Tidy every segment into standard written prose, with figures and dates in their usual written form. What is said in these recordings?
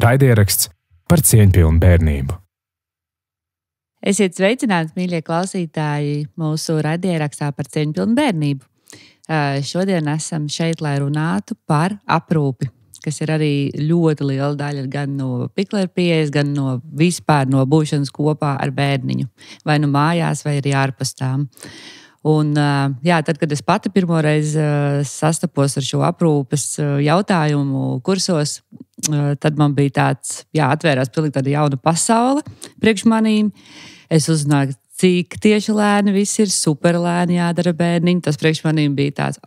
Raidieraksts par cieņpilnu bērnību. Esiet sveicināti, mīļie klausītāji, mūsu raidierakstā par cieņpilnu bērnību. Šodien esam šeit, lai runātu par aprūpi, kas ir arī ļoti liela daļa gan no Pikler pieejas, gan no vispār no būšanas kopā ar bērniņu. Vai nu mājās, vai arī ārpus tām. Un, tad, kad es pati pirmoreiz sastapos ar šo aprūpes jautājumu kursos, tad man bija tāds, atvērās pilnīgi tāda jauna pasaule priekš manīm. Es uzzināju, cik tieši lēni viss ir, super lēni jādara bērniņi. Tas priekš manīm bija tāds,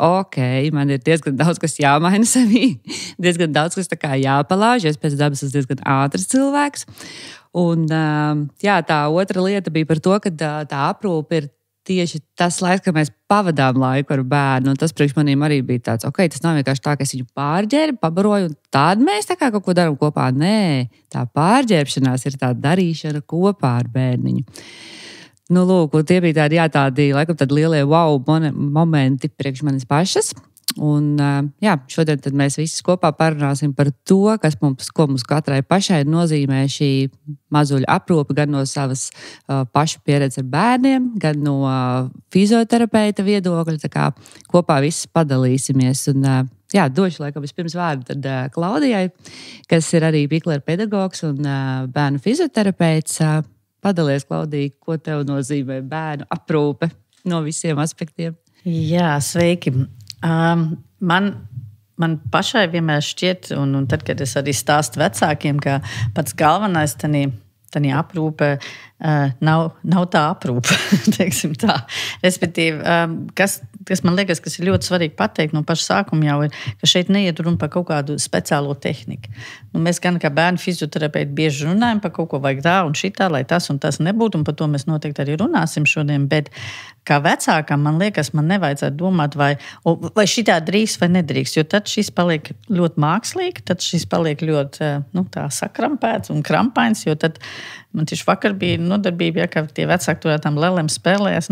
man ir diezgan daudz, kas jāmaina sevī, diezgan daudz, kas tā kā jāpalāž, es pēc dabas esmu diezgan ātrs cilvēks. Un, tā otra lieta bija par to, ka tā aprūpe ir tieši tas laiks, kad mēs pavadām laiku ar bērnu. Un tas priekš manīm arī bija tāds, tas nav vienkārši tā, ka es viņu pārģērbu, pabaroju, un tad mēs tā kā kaut ko darām kopā. Nē, tā pārģērbšanās ir tā darīšana kopā ar bērniņu. Nu, lūk, tie bija tādi lielie wow momenti priekš manis pašas. Un, šodien tad mēs visi kopā parunāsim par to, ko mums katrai pašai nozīmē šī mazuļa aprūpe, gan no savas pašu pieredzes ar bērniem, gan no fizioterapeita viedokļa. Tā kā kopā visi padalīsimies. Un, došu laikam vispirms vārdu tad Klaudijai, kas ir arī Pikler pedagogs un bērnu fizioterapeits. Padalies, Klaudija, ko tev nozīmē bērnu aprūpe no visiem aspektiem? Jā, sveiki! Man pašai vienmēr šķiet, un tad, kad es arī stāstu vecākiem, ka pats galvenais tādā aprūpē nav tā aprūpe, teiksim tā. Respektīvi, kas man liekas, kas ir ļoti svarīgi pateikt no paša sākuma jau ir, ka šeit neiet runa par kaut kādu speciālo tehniku. Mēs gan kā bērnu fizioterapeiti bieži runājam par kaut ko vajag tā un šitā, lai tas un tas nebūtu, un par to mēs noteikti arī runāsim šodien, bet kā vecākam, man liekas, man nevajadzētu domāt, vai šitā drīkst vai nedrīkst, jo tad šis paliek ļoti mākslīgi, tad šis paliek ļoti tā sakrampēts un krampains, jo tad man tieši vakar bija nodarbība, ka tie vecāki tur ar tām lelēm spēlējās.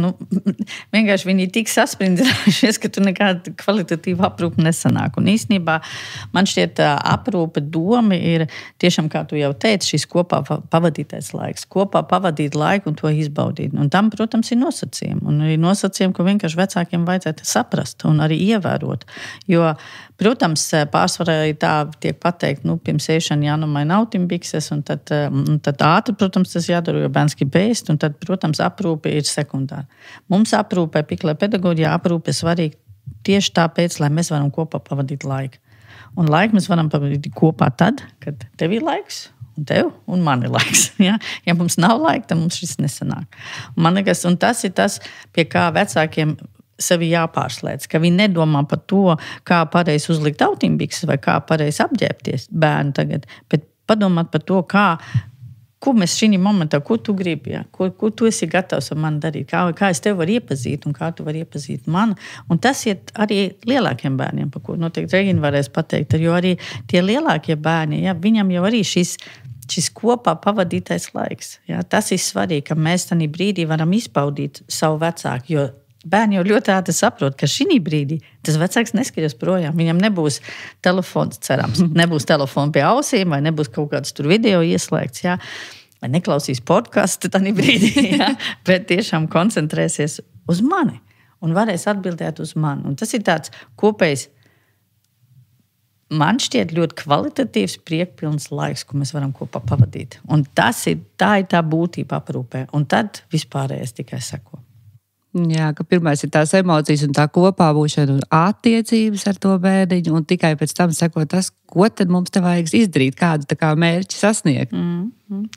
Vienkārši viņi tik sasprindinājušies, ka tu nekāda kvalitatīva aprūpe nesanāk. Un īstenībā man šķiet aprūpe doma ir tiešām, kā tu jau teici, šis kopā pavadītais laiks. Kopā pavadīt laiku un to izbaudīt. Un tam, protams, ir nosacījumi. Un arī nosacījumi, ko vienkārši vecākiem vajadzētu saprast un arī ievērot. Jo, protams, pārsvarā tā tiek pateikt, pirms ēšana jānomaina autimbikses, un tad ātri, protams, tas jādara, jo bērns grib ēst, un tad, protams, aprūpe ir sekundāra. Mums aprūpē, Pikler pedagoģijā aprūpe ir svarīga tieši tāpēc, lai mēs varam kopā pavadīt laiku. Un laiku mēs varam pavadīt kopā tad, kad tev ir laiks, un tev un man ir laiks. Ja mums nav laika, tad mums šis nesanāk. Un man liekas, un tas ir tas, pie kā vecākiem sevi jāpārslēdz, ka viņi nedomā par to, kā pareizi uzlikt autimbikses vai kā pareizi apģērbties bērnu tagad, bet padomāt par to, ko mēs šī momentā, ko tu gribi, ko tu esi gatavs ar mani darīt, kā es tevi varu iepazīt un kā tu vari iepazīt mani. Un tas ir arī lielākiem bērniem, par ko noteikti Regina varēs pateikt, jo arī tie lielākie bērni, viņam jau arī šis kopā pavadītais laiks. Tas ir svarīgi, ka mēs tādā brīdī varam izbaudīt savu vecāku, jo bērni jau ļoti ātri saprot, ka šī brīdī tas vecāks neskaļas projām. Viņam nebūs telefons, cerams, nebūs telefona pie ausīm, vai nebūs kaut kāds tur video ieslēgts, vai neklausīs podcastu tādā brīdī, bet tiešām koncentrēsies uz mani un varēs atbildēt uz mani. Un tas ir tāds kopējs, man šķiet ļoti kvalitatīvs, priekpilns laiks, ko mēs varam kopā pavadīt. Un tā ir tā būtība aprūpē. Un tad vispārējais tikai seko. Jā, ka pirmais ir tās emocijas un tā kopā būšana un attiecības ar to bērniņu, un tikai pēc tam seko tas, ko tad mums te vajag izdarīt, kādu tā kā mērķi sasniegt.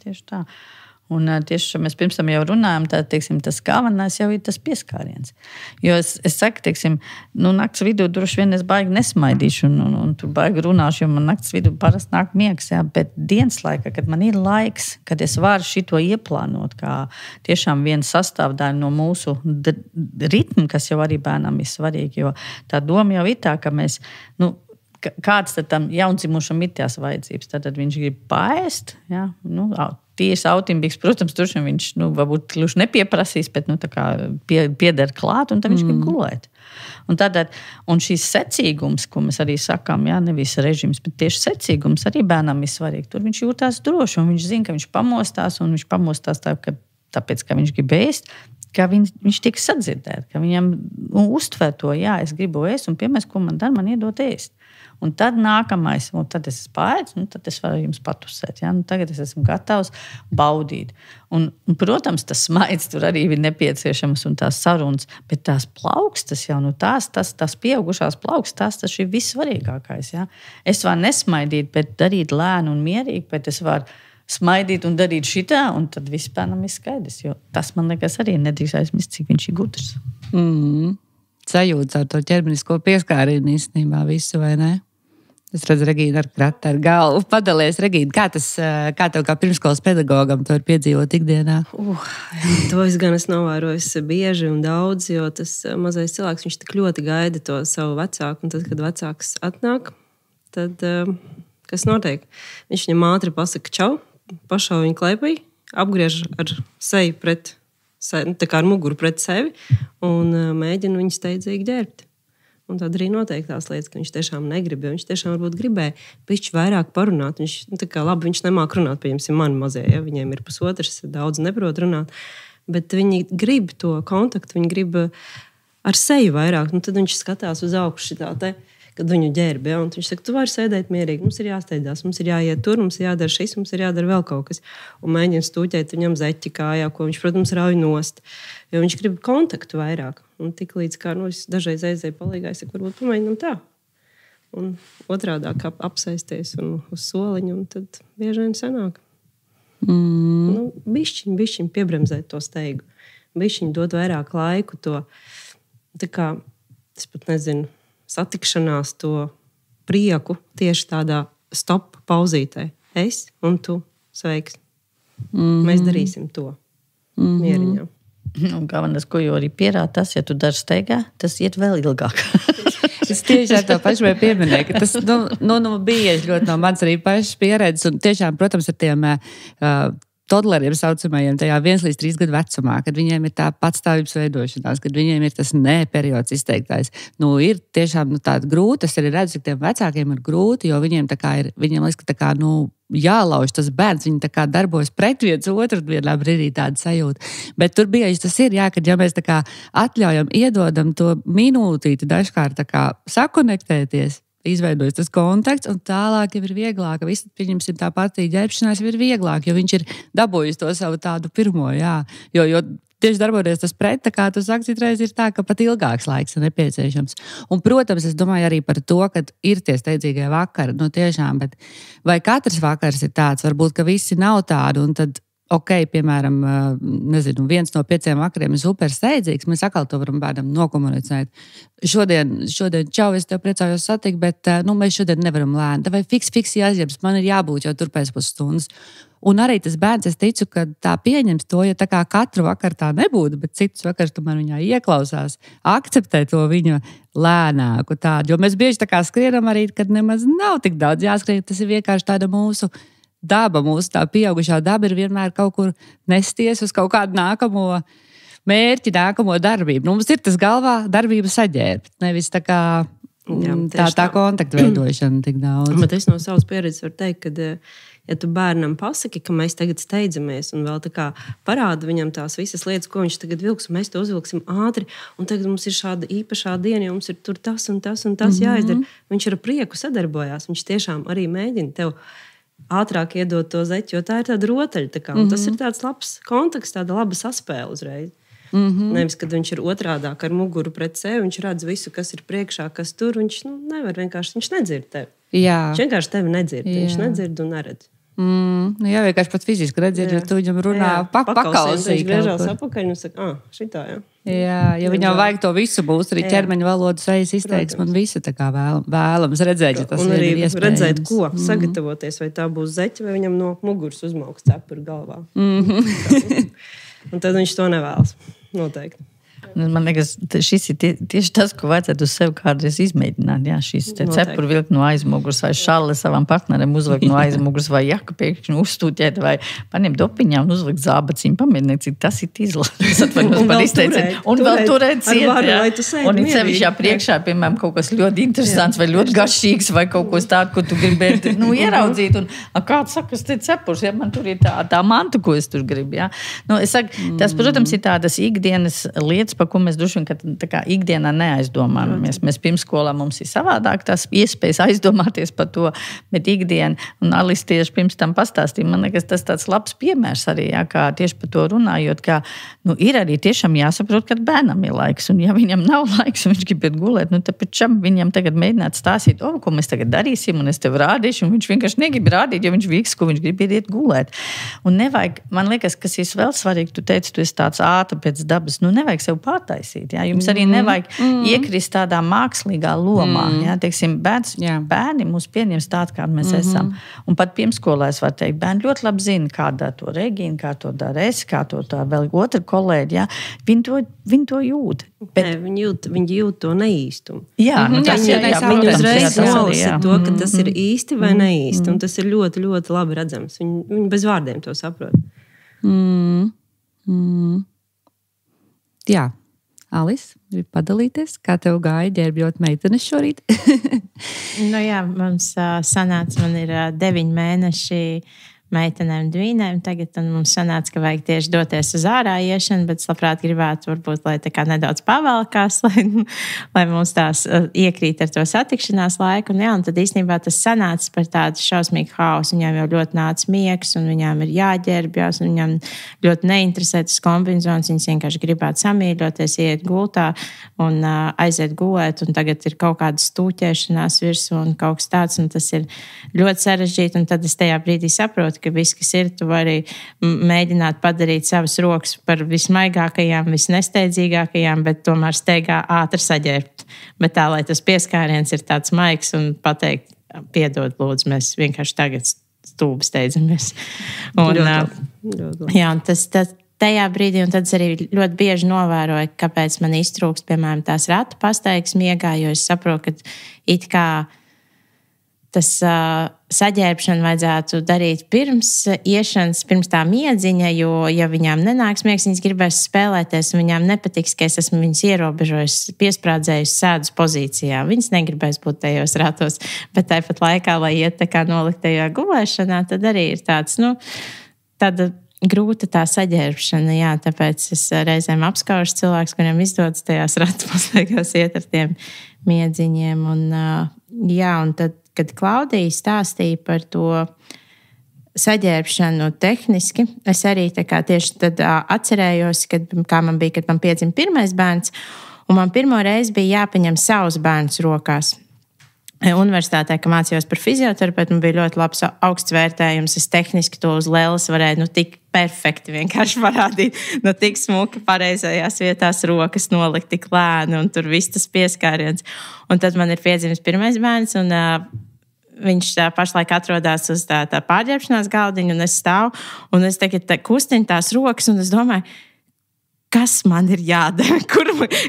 Tieši tā. Un tieši mēs pirms tam jau runājam, tas galvenais jau ir tas pieskāriens. Jo es saku, nakts vidū droši vien es baigi nesmaidīšu un tur baigi runāšu, jo man nakts vidū parasti nāk miegs, bet dienas laikā, kad man ir laiks, kad es varu šito ieplānot, kā tiešām viena sastāvdaļa no mūsu ritma, kas jau arī bērnam ir svarīgi, jo tā doma jau ir tā, ka mēs, kāds tad tam jaundzimušam ir tās vajadzības, tad viņš grib paēst, tīrs autimbiks, protams, tur viņš, varbūt kluši nepieprasīs, bet, tā kā pieder klāt, un tad viņš grib gulēt. Un šīs secīgums, ko mēs arī sakām, nevis režims, bet tieši secīgums arī bērnam ir svarīgi. Tur viņš jūtās droši, un viņš zina, ka viņš pamostās, un viņš pamostās tāpēc, ka viņš grib ēst, ka viņš tiek sadzirdēt, ka viņam uztver to, es gribu ēst, un piemērs, ko man dara, man iedot ēst. Un tad nākamais, un tad es esmu pārēdz, tad es varu jums patusēt. Tagad es esmu gatavs baudīt. Un, protams, tas smaids tur arī ir nepieciešams un tās sarunas, bet tās plaukstas jau, tās pieaugušās plaukstas, tas ir vissvarīgākais. Ja? Es varu nesmaidīt, bet darīt lēnu un mierīgi, bet es varu smaidīt un darīt šitā, un tad viss bērnam ir skaidrs. Jo tas, man liekas, arī nedrīkst aizmirst, cik viņš ir gudrs. Sajūta ar to ķermenisko pieskārienu īstenībā visu, vai ne? Es redzu, Regīna ar kratu ar galvu. Padalies, Regīna, kā tev kā pirmskolas pedagogam to ir piedzīvot ikdienā? To es gan esmu novērojis bieži un daudz, jo tas mazais cilvēks, viņš tik ļoti gaida to savu vecāku, un tad, kad vecāks atnāk, tad kas notiek? Viņš viņam ātri pasaka čau, pašau viņu klēpī, apgriež ar seju pret sevi, tā kā ar muguru pret sevi, un mēģina viņu steidzīgi ģērbt. Un tad arī notiek tās lietas, ka viņš tiešām negrib, jo viņš tiešām varbūt gribēja pišķi vairāk parunāt. Viņš nemāk runāt, piemēram, mani mazie, ja viņiem ir pusotrs, daudz neprot runāt, bet viņi grib to kontaktu, viņi grib ar seju vairāk. Un tad viņš skatās uz augšu šitā te, kad viņu ģērb, ja, un viņš saka, tu vari sēdēt mierīgi, mums ir jāsteidzās, mums ir jāiet tur, mums ir jādara šis, mums ir jādara vēl kaut kas. Un mēģina stūķēt viņam zeķi kājā, ko viņš, protams, rauj nost, jo viņš grib kontaktu vairāk. Un tik līdz kā es dažreiz aizēju palīgā, es saku, varbūt pamēģinam tā. Un otrādāk apsēsties un uz soliņu, un tad bieži vien sanāk. Bišķiņ piebremzēt to steigu. Bišķiņ dot vairāk laiku to, tā kā, es pat nezinu, satikšanās to prieku tieši tādā stop pauzītē. Es un tu, sveiks. Mēs darīsim to mieriņā. Galvenais, ko jau arī pierāda tas, ja tu dari steigā, tas iet vēl ilgāk. Es tieši ar to pašu pieminēju, ka tas bieži ļoti no manas arī pašas pieredzes. Un tiešām, protams, ar tiem toddleriem saucamajiem tajā 1 līdz 3 gadu vecumā, kad viņiem ir tā patstāvības veidošanās, kad viņiem ir tas periods izteiktais. Ir tiešām tāda grūta, es arī redzu, ka tiem vecākiem ir grūti, jo viņiem liekas, ka tā kā, jālauž tas bērns, viņi tā kā darbojas pret viens otru, vienā brīdī tāda sajūta. Bet tur bieži tas ir, kad ja mēs tā kā atļaujam, iedodam to minūtīti dažkārt tā kā sakonektēties, izveidojas tas kontakts, un tālāk jau ir vieglāk. Viss, pieņemsim, tā pati ģērbšanās jau ir vieglāk, jo viņš ir dabūjis to savu tādu pirmo, jo tieši darboties tas pret, tā kā tu saki, citreiz ir tā, ka pat ilgāks laiks ir nepieciešams. Un, protams, es domāju arī par to, ka ir tie steidzīgie vakari, tiešām, bet vai katrs vakars ir tāds, varbūt, ka visi nav tādi, un tad piemēram, nezinu, 1 no 5 vakariem ir super steidzīgs, mēs atkal to varam bērnam nokomunicēt. Šodien čau, es tev priecājos satikt, bet mēs šodien nevaram lēni. Vai fiksi jāizģērbs, man ir jābūt jau tur pēc pusstundas. Un arī tas bērns, es ticu, ka tā pieņems to, ja tā kā katru vakaru tā nebūtu, bet citus vakarus tomēr viņā ieklausās, akceptē to viņa lēnāku tādu. Jo mēs bieži tā kā skrienam arī, kad nemaz nav tik daudz jāskrien, tas ir vienkārši tāda mūsu daba, mūsu tā pieaugušā daba ir vienmēr kaut kur nesties uz kaut kādu nākamo mērķi, nākamo darbību. Mums ir tas galvā darbība saģērbt, nevis tā kā tā kontaktu veidošana tik daudz. Bet es no savas pieredzes varu teikt, ka ja tu bērnam pasaki, ka mēs tagad steidzamies un vēl tā kā parāda viņam tās visas lietas, ko viņš tagad vilks, un mēs to uzvilksim ātri, un tagad mums ir šāda īpašā diena, jo mums ir tur tas un tas un tas jāizdara. Viņš ar prieku sadarbojās, viņš tiešām arī mēģina tev ātrāk iedot to zeķi, jo tā ir tāda rotaļa. Tā kā, tas ir tāds labs konteksts, tāda laba saspēle uzreiz. Nevis, kad viņš ir otrādāk ar muguru pret sevi, viņš redz visu, kas ir priekšā, kas tur, viņš nevar vienkārši, viņš nedzird tevi. Jā. Viņš vienkārši tevi nedzird, viņš nedzird un neredz. Jā, vienkārši pat fiziski redzēt, ja tu viņam runā pakausī. Viņš griežās apakaļ un saka, šitā, jā. Ja viņam vajag to visu būs, arī ķermeņa valodas reizes izteiksme un visu tā kā vēlams redzēt, ja tas ir iespējams. Un arī redzēt, ko sagatavoties, vai tā būs zeķa, vai viņam no muguras uzmauks cepuri galvā. Un tad viņš to nevēlas, noteikti. Man liekas, šis ir tieši tas, ko vajadzētu uz sevi kādreiz izmēģināt. Jā, šis cepuri vilkt no aizmugures vai šalle savam partnerim uzlikt no aizmugures vai jaka pēkšņi uzstūķēt vai paņemt dopiņā un uzlikt zābaciņu. Pamēģināt, cik tas ir izlaists. Par izteicienu. Un vēl turēt ciet. Un ir sevišķā priekšā, piemēram, kaut kas ļoti interesants vai ļoti garšīgs vai kaut ko tādu, ko tu gribētu ieraudzīt. Un kāds saka, tas ir cepurs, ja man tur ir tā manta, ko es tur gribu. Jā. Es saku, tas, protams, ir tādas ikdienas lietas, par ko mēs droši vien ikdienā neaizdomājamies. Mēs pirmsskolā mums ir savādāk tās iespējas aizdomāties par to, bet ikdiena, un Alis tieši pirms tam pastāstīja, man liekas, tas tāds labs piemērs arī, jā, kā tieši par to runājot, kā, ir arī tiešām jāsaprot, kad bērnam ir laiks, un ja viņam nav laiks, un viņš grib iet gulēt, tāpēc čam viņam tagad mēģināt stāstīt, ko mēs tagad darīsim, un es tev rādīšu, un viņš vienkārši negrib rādīt, jo viņš viks, ko viņš grib iet gulēt. Un nevajag, man liekas, kas ir vēl svarīgi, tu teici, tu esi tāds ātri pēc dabas, nevajag sev pārtaisīt. Jā. Jums arī nevajag iekrist tādā mākslīgā lomā. Jā. Teiksim, bērni mūs pieņems tādu, kādu mēs esam. Un pat pirmsskolā es varu teikt, bērni ļoti labi zina, kā dara to Regīna, kā to dara es, kā to tā vēl otra kolēģi. Jā. Viņi to jūt. Bet... Viņi jūt to neīstumu. Jā, viņi uzreiz nolasa to, ka tas ir īsti vai neīsti. Un tas ir ļoti, ļoti labi redzams. Viņi bez vārdiem to saprot. Jā. Alis, gribi padalīties, kā tev gāja ģērbjot meitenes šorīt? Jā, mums sanāca, man ir 9 mēneši meitenēm, dvīnēm. Tagad mums sanāca, ka vajag tieši doties uz ārā iešanu, bet es labprāt gribētu, varbūt, lai tā kā nedaudz pavēlkās, lai mums tās iekrīt ar to satikšanās laiku. Un tad īstenībā tas sanāca par tādu šausmīgu hausu. Viņām jau ļoti nāca miegs, un viņām ir jāģērbjās, un viņām ļoti neinteresē tas kombinzons. Viņas vienkārši gribētu samīļoties, iet gultā un aiziet gulēt, un tagad ir kaut kāda stūķēšanās virsū un kaut kas tāds, un tas ir ļoti sarežģīti, un tad es tajā brīdī saprotu, ka viss, kas ir, tu vari mēģināt padarīt savas rokas par vismaigākajām, visnesteidzīgākajām, bet tomēr steigā ātri saģērbt. Bet tā, lai tas pieskāriens ir tāds maigs un pateikt, piedod, lūdzu, mēs vienkārši tagad stūbi steidzamies. Un, un tas tajā brīdī, un tad es arī ļoti bieži novēroju, kāpēc man iztrūkst, piemēram, tās ratu pastaigas miegā, jo es saprotu, ka it kā tas saģērbšanu vajadzētu darīt pirms iešanas, pirms tā miedziņa, jo, ja viņām nenāks miegs, viņas gribēs spēlēties, un viņām nepatiks, ka es esmu viņas ierobežojis, piesprādzējis sēdus pozīcijā. Viņas negribēs būt tajos ratos, bet tāpat laikā, lai iet tā kā noliktajā gulēšanā, tad arī ir tāds, tāda grūta tā saģērbšana, jā, tāpēc es reizēm apskaužu cilvēkus, kuriem izdodas tajās ratu pastaigās iet ar tiem miedziņiem, un tad, kad Klaudija stāstīja par to saģērbšanu tehniski, es arī tieši tad atcerējos, kā man bija, kad man piedzima pirmais bērns, un man pirmo reizi bija jāpaņem savus bērnus rokās. Universitātē, kad mācījos par fizioterapeitu, man bija ļoti labs augsts vērtējums. Es tehniski to uz lēlas varēju tik perfekti vienkārši parādīt, tik smuki pareizajās vietās rokas nolikt tik lēni un tur viss tas pieskāriens. Un tad man ir piedzimis pirmais bērns, un viņš pašlaik atrodas uz tā pārģērbšanās galdiņa, un es stāvu, un es tagad kustinu tās rokas, un es domāju, kas man ir jādara,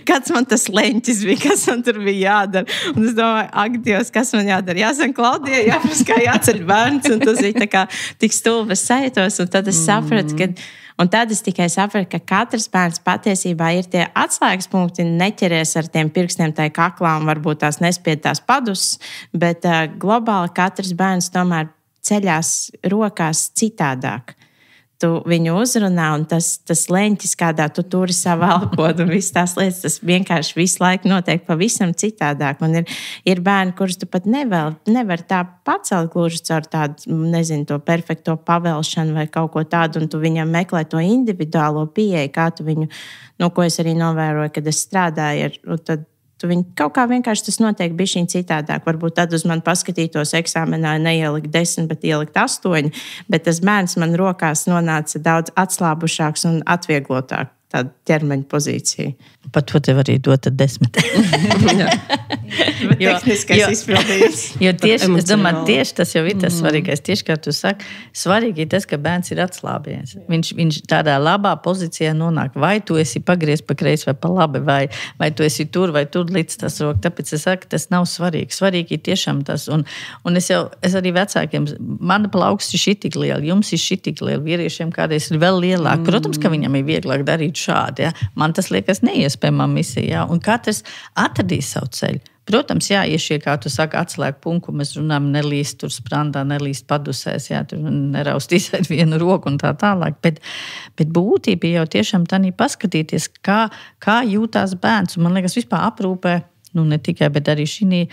kāds man tas leņķis bija, kas man tur bija jādara. Un es domāju, ak, Dievs, kas man jādara? Jāsaka, Klaudijai, jāpaskā jāceļ bērns, un tas bija tā kā tik stulbas sajūtos, un tad es sapratu, un tad es tikai sapratu, ka katrs bērns patiesībā ir tie atslēgas punkti, neķeries ar tiem pirkstiem tai kaklā, un varbūt tās nespied tās padus, bet globāli katrs bērns tomēr ceļās rokās citādāk. Tu viņu uzrunā, un tas leņķis, kādā tu turi savu elpodu, un visas tās lietas, tas vienkārši visu laiku notiek pavisam citādāk. Un ir bērni, kurus tu pat nevar tā pacelt gluži caur tādu, nezinu, to perfekto pavelšanu vai kaut ko tādu, un tu viņam meklē to individuālo pieeju, kā tu viņu, ko es arī novēroju, kad es strādāju, tad viņi kaut kā vienkārši tas notiek bišķiņ citādāk. Varbūt tad uz mani paskatītos eksāmenā neielikt 10, bet ielikt 8, bet tas bērns man rokās nonāca daudz atslābušāks un atvieglotāk tādu ķermeņa pozīciju. Pat to tev arī dot 10. Tehniskais izpildījums. Jo tieši, es domāju, tieši tas jau ir tas svarīgais. Tieši kā tu saki, svarīgi ir tas, ka bērns ir atslābies. Viņš tādā labā pozīcijā nonāk. Vai tu esi pagriez pa kreisi vai pa labi, vai tu esi tur vai tur līdz tas roka. Tāpēc es saku, tas nav svarīgi. Svarīgi ir tiešām tas. Un es arī vecākiem, mana plauksts ir šitik liela, jums ir šitik liela, vīriešiem kādreiz ir vēl lielāk. Protams, ka viņam ir vieglāk darīt šādi. Ja? Man tas liekas neiespējamā misija. Ja? Un katrs atradīs savu ceļu. Protams, jā, ja šie, kā tu saki, atslēgu punktu, mēs runājam, nelīst tur sprandā, nelīst padusēs, jā, tur neraustīs ar vienu roku un tā tālāk. Bet būtība jau tiešām tā paskatīties, kā jūtās bērns. Un man liekas, vispār aprūpē, ne tikai, bet arī šī,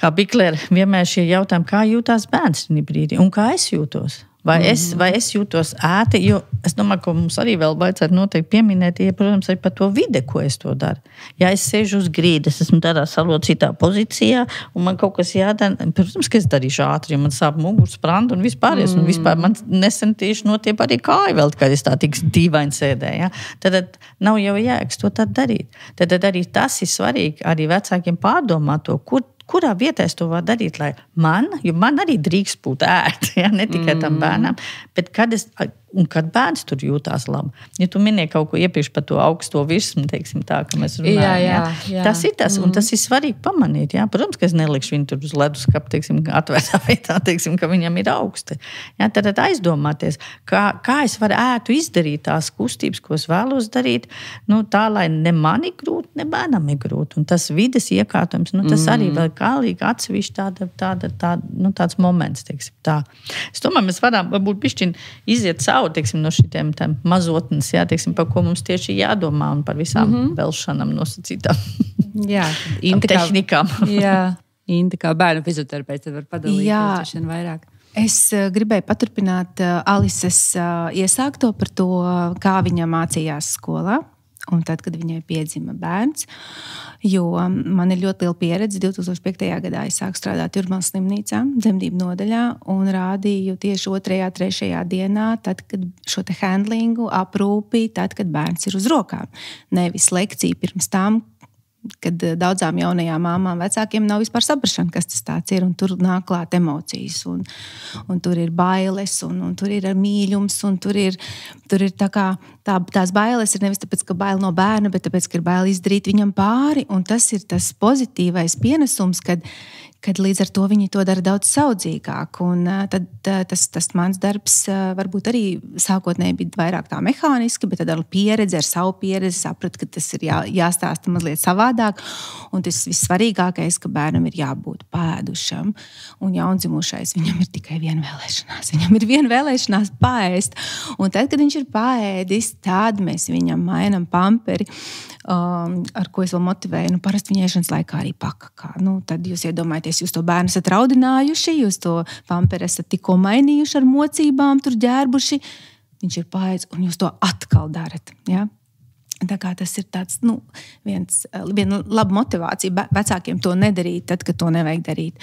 kā Biklera, vienmēr šie jautājumi, kā jūtās bērns šī brīdī un kā es jūtos. Vai es jūtos ēti, jo es domāju, ka mums arī vēl vajadzētu noteikti pieminēt, protams, arī par to vide, ko es to daru. Ja es sēžu uz grīdas, esmu tādā salocītā pozīcijā, un man kaut kas jādara, protams, ka es darīšu ātri, jo man sāp muguras spranda un vispāries, un vispār man nesen tieši notiep arī kāju vēl, kad es tā tik dīvaini sēdēju. Ja? Tad nav jau jēgas to tā darīt. Tad arī tas ir svarīgi, arī vecākiem pārdomāt to, kurā vietā es to varu darīt, lai jo man arī drīkst būt ērti, ja? Ne tikai tam bērnam, bet kad bērns tur jūtās labi. Ja tu minēji kaut ko iepriekš par to augsto virsmu, teiksim tā, ka mēs runājam. Jā. Tas ir tas, un tas ir svarīgi pamanīt. Jā. Protams, ka es nelikšu viņu tur uz leduskapa, teiksim, atvērtā vietā, teiksim, ka viņam ir augsti. Jā, tad aizdomāties, kā es varu ētu izdarīt tās kustības, ko es vēlos darīt, tā, lai ne man ir grūti, ne bērnam ir grūti. Un tas vides iekārtojums, tas arī vēl kālīgi atsevišķi tāds moments, teiksim tā. Es domāju, mēs varam varbūt bišķiņ iziet cauri, teiksim, no šitiem mazotnes, jā, teiksim, par ko mums tieši jādomā un par visām velšanām nosacītām tehnikām. Jā, Inta kā bērnu fizioterapeits var padalīties vairāk. Es gribēju paturpināt Alises iesākto par to, kā viņa mācījās skolā. Un tad, kad viņai piedzima bērns, jo man ir ļoti liela pieredze, 2005. gadā es sāku strādāt Jūrmalas slimnīcā, dzemdību nodaļā, un rādīju tieši 2., 3. dienā, tad, kad šo te handlingu aprūpi, tad, kad bērns ir uz rokām. Nevis lekcija pirms tam, kad daudzām jaunajām māmām, vecākiem nav vispār saprašana, kas tas tāds ir, un tur nāk klāt emocijas, un tur ir bailes, un tur ir mīļums, un tur ir tā kā, tās bailes ir nevis tāpēc, ka bail no bērna, bet tāpēc, ka ir bail izdarīt viņam pāri, un tas ir tas pozitīvais pienesums, kad līdz ar to viņi to dara daudz saudzīgāk. Un tad tas mans darbs varbūt arī sākotnēji bija vairāk tā mehāniski, bet tad ar pieredzi, ar savu pieredzi sapratu, ka tas ir jāstāsta mazliet savādāk. Un tas vissvarīgākais, ka bērnam ir jābūt pēdušam. Un jaundzimušais, viņam ir tikai viena vēlēšanās. Viņam ir viena vēlēšanās paēst. Un tad, kad viņš ir paēdis, tad mēs viņam mainam pamperi, ar ko es vēl motivēju. Parasti viņa ēšanas laikā arī pakakā. Tad jūs iedomājaties, jūs to bērnu esat raudinājuši, jūs to pamperi esat tikko mainījuši ar mocībām, tur ģērbuši. Viņš ir paēdis, un jūs to atkal darat. Ja? Tā kā tas ir tāds, viena laba motivācija vecākiem to nedarīt, tad, kad to nevajag darīt.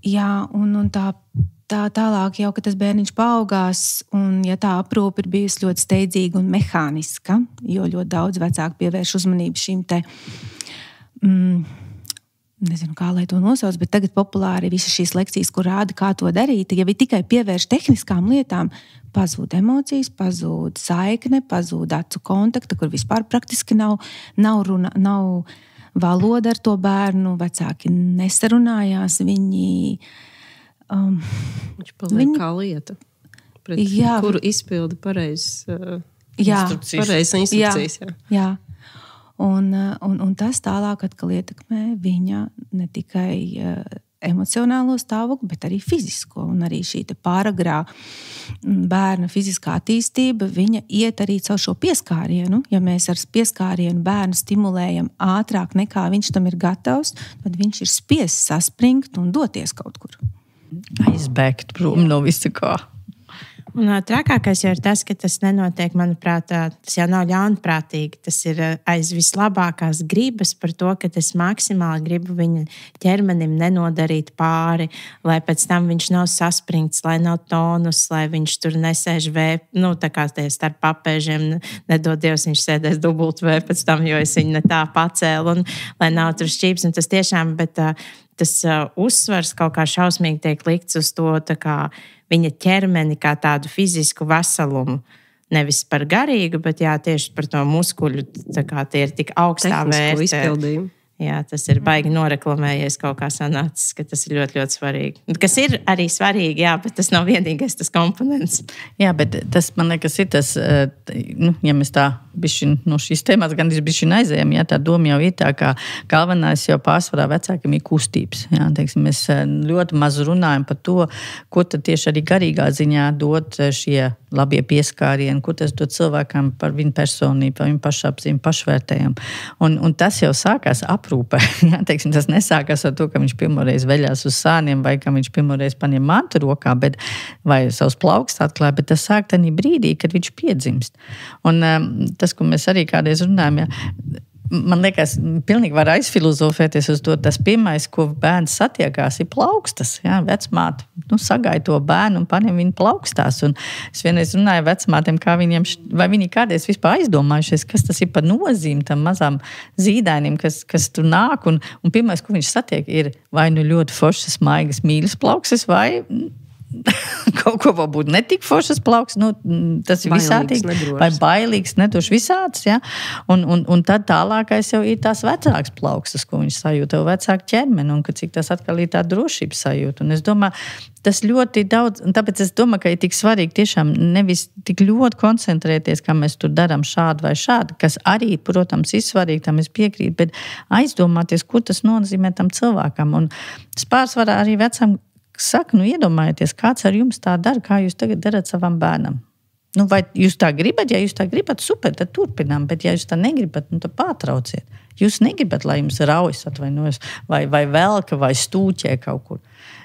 Jā, un tā tālāk jau, ka tas bērniņš paaugās, un ja tā aprūpe ir bijusi ļoti steidzīga un mehāniska, jo ļoti daudz vecāku pievērš uzmanību šīm te, nezinu, kā lai to nosauc, bet tagad populāri visas šīs lekcijas, kur rāda, kā to darīt, ja vi tikai pievērš tehniskām lietām, pazūd emocijas, pazūd saikne, pazūd acu kontakta, kur vispār praktiski nav runa, nav valoda ar to bērnu, vecāki nesarunājās, viņš paliek kā lieta, kuru izpilda pareizas instrukcijas. Jā. Un tas tālāk atkal ietekmē viņa ne tikai emocionālo stāvokli, bet arī fizisko. Un arī šī pāragrā bērna fiziskā attīstība, viņa iet arī caur šo pieskārienu. Ja mēs ar pieskārienu bērnu stimulējam ātrāk nekā viņš tam ir gatavs, tad viņš ir spiests saspringt un doties kaut kur. Aizbēgt prom no visa kā. Un trakākais jau ir tas, ka tas nenotiek, manuprāt, tas jau nav ļaunprātīgi. Tas ir aiz vislabākās gribas par to, ka es maksimāli gribu viņa ķermenim nenodarīt pāri, lai pēc tam viņš nav saspringts, lai nav tonus, lai viņš tur nesēž tā kā tie starp papēžiem, nedod Dievs, viņš sēdēs dubult pēc tam, jo es viņu ne tā pacēlu, un lai nav tur šķīps. Un tas tiešām, bet tas uzsvars kaut kā šausmīgi tiek likts uz to, tā kā viņa ķermeni kā tādu fizisku veselumu. Nevis par garīgu, bet jā, tieši par to muskuļu. Tā kā tie ir tik augstā vērtē. Izpildījumu. Jā, tas ir baigi noreklamējies kaut kā sanācis, ka tas ir ļoti, ļoti svarīgi. Kas ir arī svarīgi, jā, bet tas nav vienīgais tas komponents. Jā, bet tas, man liekas, ir tas, ja mēs tā bišķi no šīs tēmās gan bišķi aizējam, jā, tā doma jau ir tā, kā galvenais jau pārsvarā vecākiem ir kustības. Jā, teiksim, mēs ļoti maz runājam par to, ko tad tieši arī garīgā ziņā dot šie labie pieskārieni, ko tas dod cilvēkam par viņu personību, par viņu pašapziņu, pašvērtējumu. Un tas jau sākās aprūpē. Jā, teiksim, tas nesākās ar to, ka viņš pirmoreiz veļās uz sāniem vai ka viņš pirmoreiz paņem mantu rokā, vai savus plaukstus atklāja, bet tas sāk tajā brīdī, kad viņš piedzimst. Un tas, ko mēs arī kādreiz runājam, jā, man liekas, pilnīgi var aizfilozofēties uz to. Tas pirmais, ko bērns satiekās, ir plaukstas. Jā, vecmāte sagāja to bērnu un paņem viņu plaukstās. Un es vienreiz runāju vecmātiem, vai viņi kādreiz vispār aizdomājušies, kas tas ir par nozīmi tam mazām zīdainim, kas tur nāk. Un pirmais, ko viņš satiek, ir vai nu ļoti foršas, maigas, mīļas plaukstas, vai kaut ko varbūt netik foršas plauks, tas ir visādīgi, vai bailīgs, nedrošs visāds, ja? Un tad tālākais jau ir tās vecākas plaukstas, ko viņš sajūta, jau vecāku ķermeni, un cik tas atkal ir tā drošības sajūta. Un es domāju, tas ļoti daudz, un tāpēc es domāju, ka ir tik svarīgi tiešām nevis tik ļoti koncentrēties, kā mēs tur darām šādu vai šādu, kas arī, protams, ir svarīgi, tam es piekrītu, bet aizdomāties, ko tas nozīmē tam cilvēkam. Un tas pārsvarā arī vecam saka, iedomājieties, kāds ar jums tā dara, kā jūs tagad darat savam bērnam. Vai jūs tā gribat? Ja jūs tā gribat, super, tad turpinām, bet ja jūs tā negribat, tad pārtrauciet. Jūs negribat, lai jums raujas atvainojas, vai velka, vai stūķē kaut kur.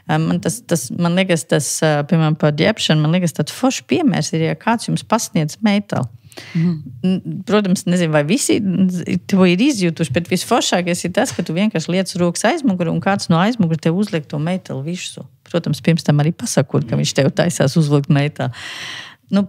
Man liekas, tas, piemēram, par ģērbšanu, man liekas, tāds foršs piemērs ir, ja kāds jums pasniedz metālu. Protams, nezinu, vai visi to ir izjutuši, bet visforšākais ir tas, ka tu vienkārši liec rokas aizmuguri un kāds no aizmuguri tev uzliek to metālu virsū. Protams, pirms tam arī pasakot, ka viņš tev taisās uzlikt metālu.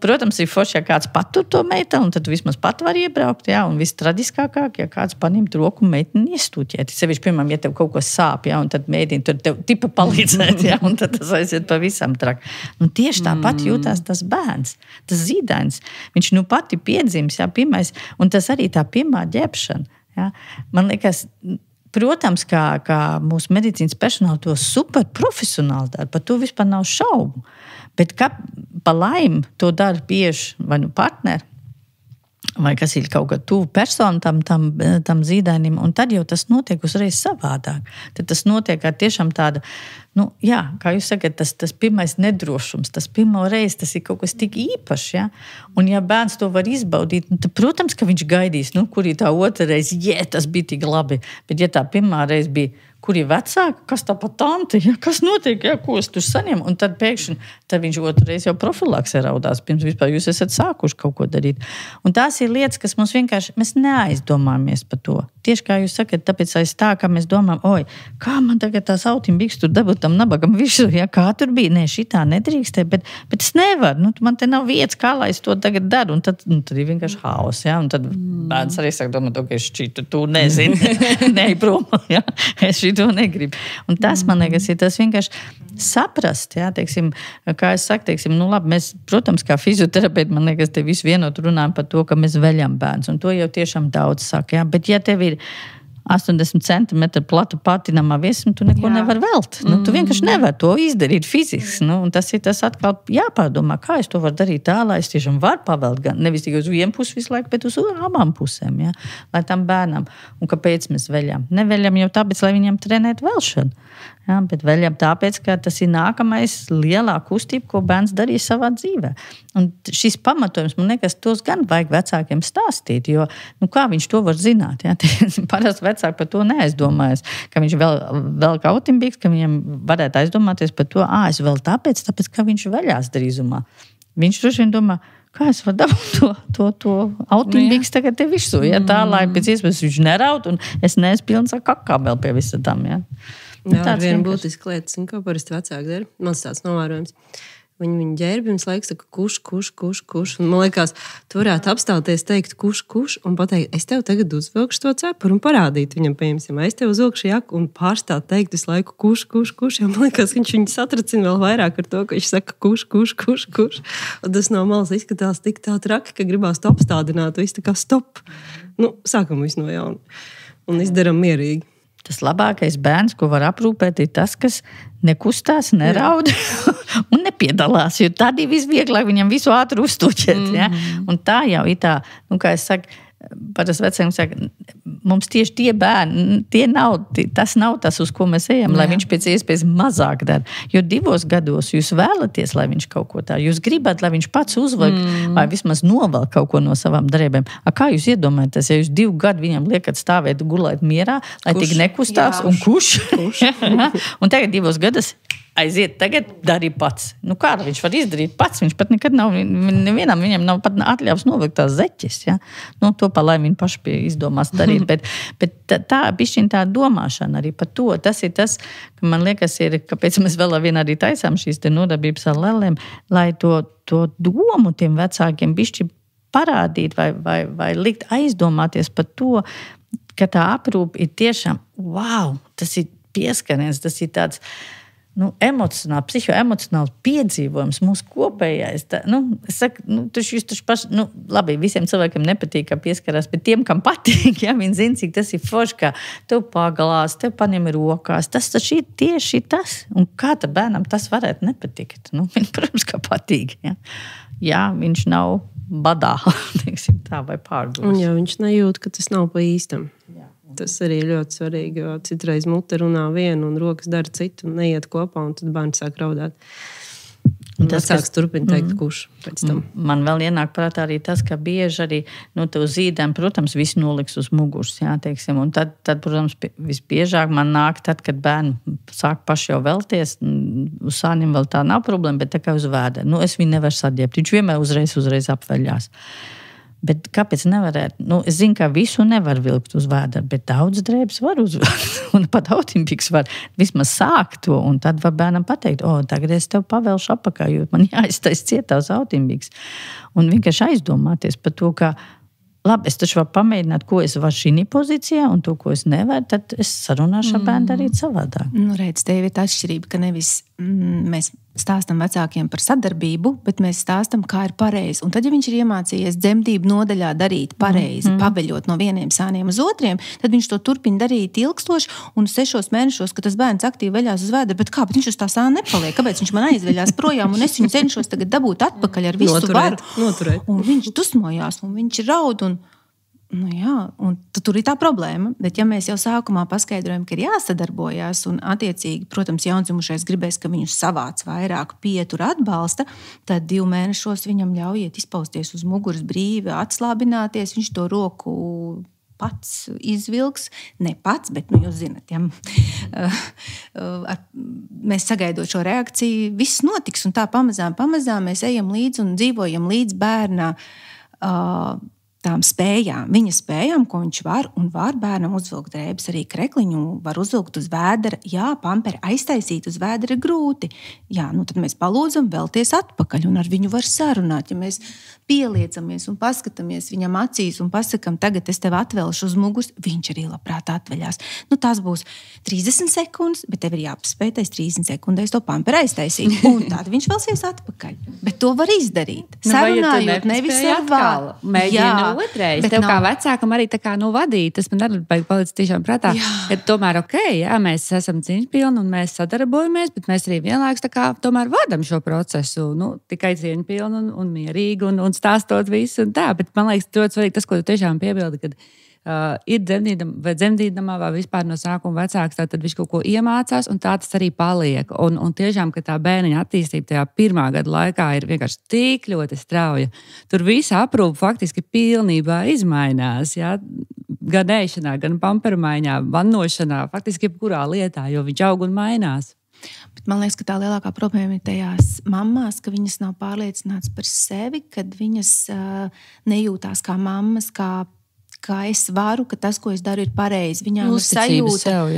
Protams, ir forši, ja kāds patur to metālu, un tad vismaz pat var iebraukt, jā, un viss tradiskākāk, ja kāds paņemt roku un meiteni iestūķēt. Sevišķi, piemēram, ja tev kaut ko sāp, jā, un tad meiteni tur tev tipa palīdzēt, jā, un tad tas aiziet pavisam traki. Tieši tāpat jūtās tas bērns, tas zīdains. Viņš pati piedzims, jā, pirmais, un tas arī tā pirmā ģērbšana. Jā. Man liekas, protams, kā mūsu medicīnas personāli to super profesionāli dara, par to vispār nav šaubu. Bet kā pa laimi to dara bieži vai partneri, vai kas ir kaut kā tuvu personu tam zīdainim, un tad jau tas notiek uzreiz savādāk. Tad tas notiek ar tiešām tāda, jā, kā jūs sakat, tas pirmais nedrošums, tas pirmo reizi, tas ir kaut kas tik īpašs, ja? Un ja bērns to var izbaudīt, tad, protams, ka viņš gaidīs, kur ir tā otra reize, tas bija tik labi, bet ja tā pirmā reize bija, kur ir vecāka, kas tā pa tanti, ja, kas notiek, ja, ko es tur saņem, un tad pēkšņi, tad viņš otrreiz jau profilaksē raudās, pirms vispār jūs esat sākuši kaut ko darīt. Un tās ir lietas, kas mums vienkārši, mēs neaizdomāmies par to. Tieši kā jūs sakat, tāpēc aiz tā, ka mēs domājam, kā man tagad tās autim biks tur dabūt tam nabagam visu, ja, kā tur bija, šitā nedrīkstē, bet es nevaru, man te nav vietas, kā lai es to tagad daru, un tad ir vienkārši haos, ja, un tad bērns arī saka, domāt, ka es šķitu, tu nezini, neprom, ja, es to negribu. Un tas, man liekas, ir tas vienkārši saprast, jā, teiksim, kā es saku, teiksim, labi, mēs, protams, kā fizioterapeiti, man liekas, te visu vienot runājam par to, ka mēs veļam bērns, un to jau tiešām daudz saka, jā, bet ja tev ir 80 centimetru plata patinamā viesma, tu neko nevar velt. Tu vienkārši nevar to izdarīt fiziski. Un tas ir tas atkal jāpārdomā, kā es to varu darīt tā, lai es tiešām varu pavelt gan nevis tikai uz vienu pusi visu laiku, bet uz abām pusēm, jā, lai tam bērnam. Un kāpēc mēs veļam? Neveļam jau tāpēc, lai viņam trenētu velšanu. Jā, bet veļam tāpēc, ka tas ir nākamais lielā kustība, ko bērns darīs savā dzīvē. Un šis pamatojums, man liekas, tos gan vajag vecākiem stāstīt, jo, kā viņš to var zināt? Jā? Parasti vecāki par to neaizdomājas, ka viņš vēl kautimbīgs, ka viņam varētu aizdomāties par to, es vēl tāpēc, ka viņš veļās drīzumā. viņš droši vien domā, kā es varu dabūt to autīmbīgs tagad te visu, ja tā, lai pēc iespējas viņš neraud, un es neesmu pilns ar kakām vēl pie visa tam, ja. Jā, viena būtiska lieta, un kā parasti vecāki dara, man tāds novērojums. Viņi ģērbi, viņas laiks saka, kuš. Un man liekas, tu varētu apstāties, teikt, kuš, un pateikt, es tev tagad uzvilkšu to cepuru un parādīt viņam, piemēram, es tev uzvilkšu jaku un pārstāt teikt visu laiku, kuš. Ja man liekas, viņš viņu satracina vēl vairāk ar to, ka viņš saka, kuš. Un tas no malas izskatās tik tā traki, ka gribās to apstādināt, visu tā kā stop. Nu, sākam visu no jauna un izdaram mierīgi. Tas labākais bērns, ko var aprūpēt, ir tas, kas nekustās, neraud un nepiedalās, jo tad ir visvieglāk viņam visu ātri uztuķēt. Ja? Un tā jau ir tā, kā es saku, parasti vecākiem saka, mums tieši tie bērni, tas nav tas, uz ko mēs ejam, lai viņš pēc iespējas mazāk dara. Jo 2 gados jūs vēlaties, lai viņš kaut ko tā, jūs gribat, lai viņš pats uzvelk vai vismaz novelk kaut ko no savām drēbēm. Kā jūs iedomājaties, ja jūs 2 gadu viņam liekat stāvēt, gulēt mierā, lai tik nekustās un kuš. Un tagad 2 gados aiziet, tagad dari pats. Kā viņš var izdarīt pats? Viņš pat nekad nav, nevienam viņam nav pat atļaus novilkt tās zeķes. Ja? To pa lai viņi paši izdomās darīt. Bet tā bišķiņ tā domāšana arī par to. Tas ir tas, ka man liekas, kāpēc mēs vēl vien arī taisām šīs te nodarbības ar lelēm, lai to domu tiem vecākiem bišķi parādīt vai likt aizdomāties par to, ka tā aprūpe ir tiešām, tas ir pieskariens, tas ir tāds emocionāli, psihoemocionāli piedzīvojums, mūsu kopējais. Es saku, taču paši, labi, visiem cilvēkiem nepatīk, kā pieskarās, bet tiem, kam patīk, ja, viņi zina, cik tas ir forši, kā tev pagalās, tev paņem rokās, tas taču ir tieši tas. Un kā tad bērnam tas varētu nepatikt? Viņam, protams, kā patīk. Ja, viņš nav badā, teiksim tā, vai pārgūst. Un ja viņš nejūt, ka tas nav pa īstam. Tas arī ļoti svarīgi, jo citreiz mute runā vienu un rokas dara citu un neiet kopā, un tad bērns sāk raudāt. Un tas sāks turpina teikt, kurš pēc tam. Man vēl ienāk prātā arī tas, ka bieži arī tev zīdēm, protams, viss noliks uz muguras, jā, teiksim. Un tad, protams, visbiežāk man nāk tad, kad bērni sāk paši jau velties, uz sānim vēl tā nav problēma, bet tā kā uz vēdera. Es viņu nevaru sadiept, viņš vienmēr uzreiz apveļās. Bet kāpēc nevarētu? Es zinu, ka visu nevar vilkt uz vēdera, bet daudz drēbes var uzvilkt. Un pat autimpiks var vismaz sākt to. Un tad var bērnam pateikt, tagad es tev pavelšu apakā, jo man jāiztais cietā uz autimpiks. Un vienkārši aizdomāties par to, ka labi, es taču varu pamēģināt, ko es varu šī pozīcijā un to, ko es nevaru, tad es sarunāšu ar bērnu darīt savādāk. Redz, tev ir tā atšķirība, ka nevis mēs stāstam vecākiem par sadarbību, bet mēs stāstam, kā ir pareizi. Un tad, ja viņš ir iemācījies dzemdību nodaļā darīt pareizi, paveļot no vieniem sāniem uz otriem, tad viņš to turpina darīt ilgstoši un 6 mēnešos, kad tas bērns aktīvi veļās uz vēdera, bet kā, bet viņš uz tā sāna nepaliek, kāpēc viņš man aizveļās projām un es viņu cenšos tagad dabūt atpakaļ ar visu varu. Un viņš dusmojās un viņš raud un un tur ir tā problēma, bet ja mēs jau sākumā paskaidrojam, ka ir jāsadarbojās un attiecīgi, protams, jaundzimušais gribēs, ka viņus savāc vairāk pietura atbalsta, tad 2 mēnešos viņam ļaujiet izpausties uz muguras brīvi, atslābināties, viņš to roku pats izvilks, ne pats, bet, jūs zinat, ja, mēs sagaidot šo reakciju, viss notiks un tā pamazām mēs ejam līdzi un dzīvojam līdz bērna tām spējām, viņa spējām, ko viņš var, un var bērnam uzvilkt drēbes, arī krekliņu var uzvilkt uz vēdera. Jā, pamperi aiztaisīt uz vēdera grūti. Jā, tad mēs palūdzam vēlties atpakaļ, un ar viņu var sarunāt. Ja mēs pieliecamies un paskatāmies viņam acīs un pasakam, tagad es tev atvelšu uz muguras, viņš arī labprāt atveļās. Tās būs 30 sekundes, bet tev ir jāpaspēj 30 sekundēs to pamperi aiztaisīt, un tad viņš velsies atpakaļ. Bet to var izdarīt. Sarunājot, nevis ar vārdu. Otrais. Tev kā vecākam arī tā kā vadīt, tas man arī palicis tiešām prātā, ka tomēr mēs esam cieņpilni un mēs sadarbojamies, bet mēs arī vienlaikus tā kā tomēr vadam šo procesu, tikai cieņpilni un mierīgi un stāstot visu un tā, bet man liekas ļoti svarīgi tas, ko tu tiešām piebildi, kad ir dzemdīdamā vai vispār no sākuma vecāks, tad viņš kaut ko iemācās un tā tas arī paliek. Un tiešām, ka tā bērniņa attīstība tajā 1. gada laikā ir vienkārši tik ļoti strauja. Tur visa aprūpe faktiski pilnībā izmainās, ja? Gan ēšanā, gan pamperu maiņā, vannošanā, faktiski jebkurā lietā, jo viņš aug un mainās. Bet man liekas, ka tā lielākā problēma ir tajās mammās, ka viņas nav pārliecinātas par sevi, kad viņas nejūtās kā mammas, kā es varu, ka tas, ko es daru, ir pareizi. Viņām ir sajūta, sev,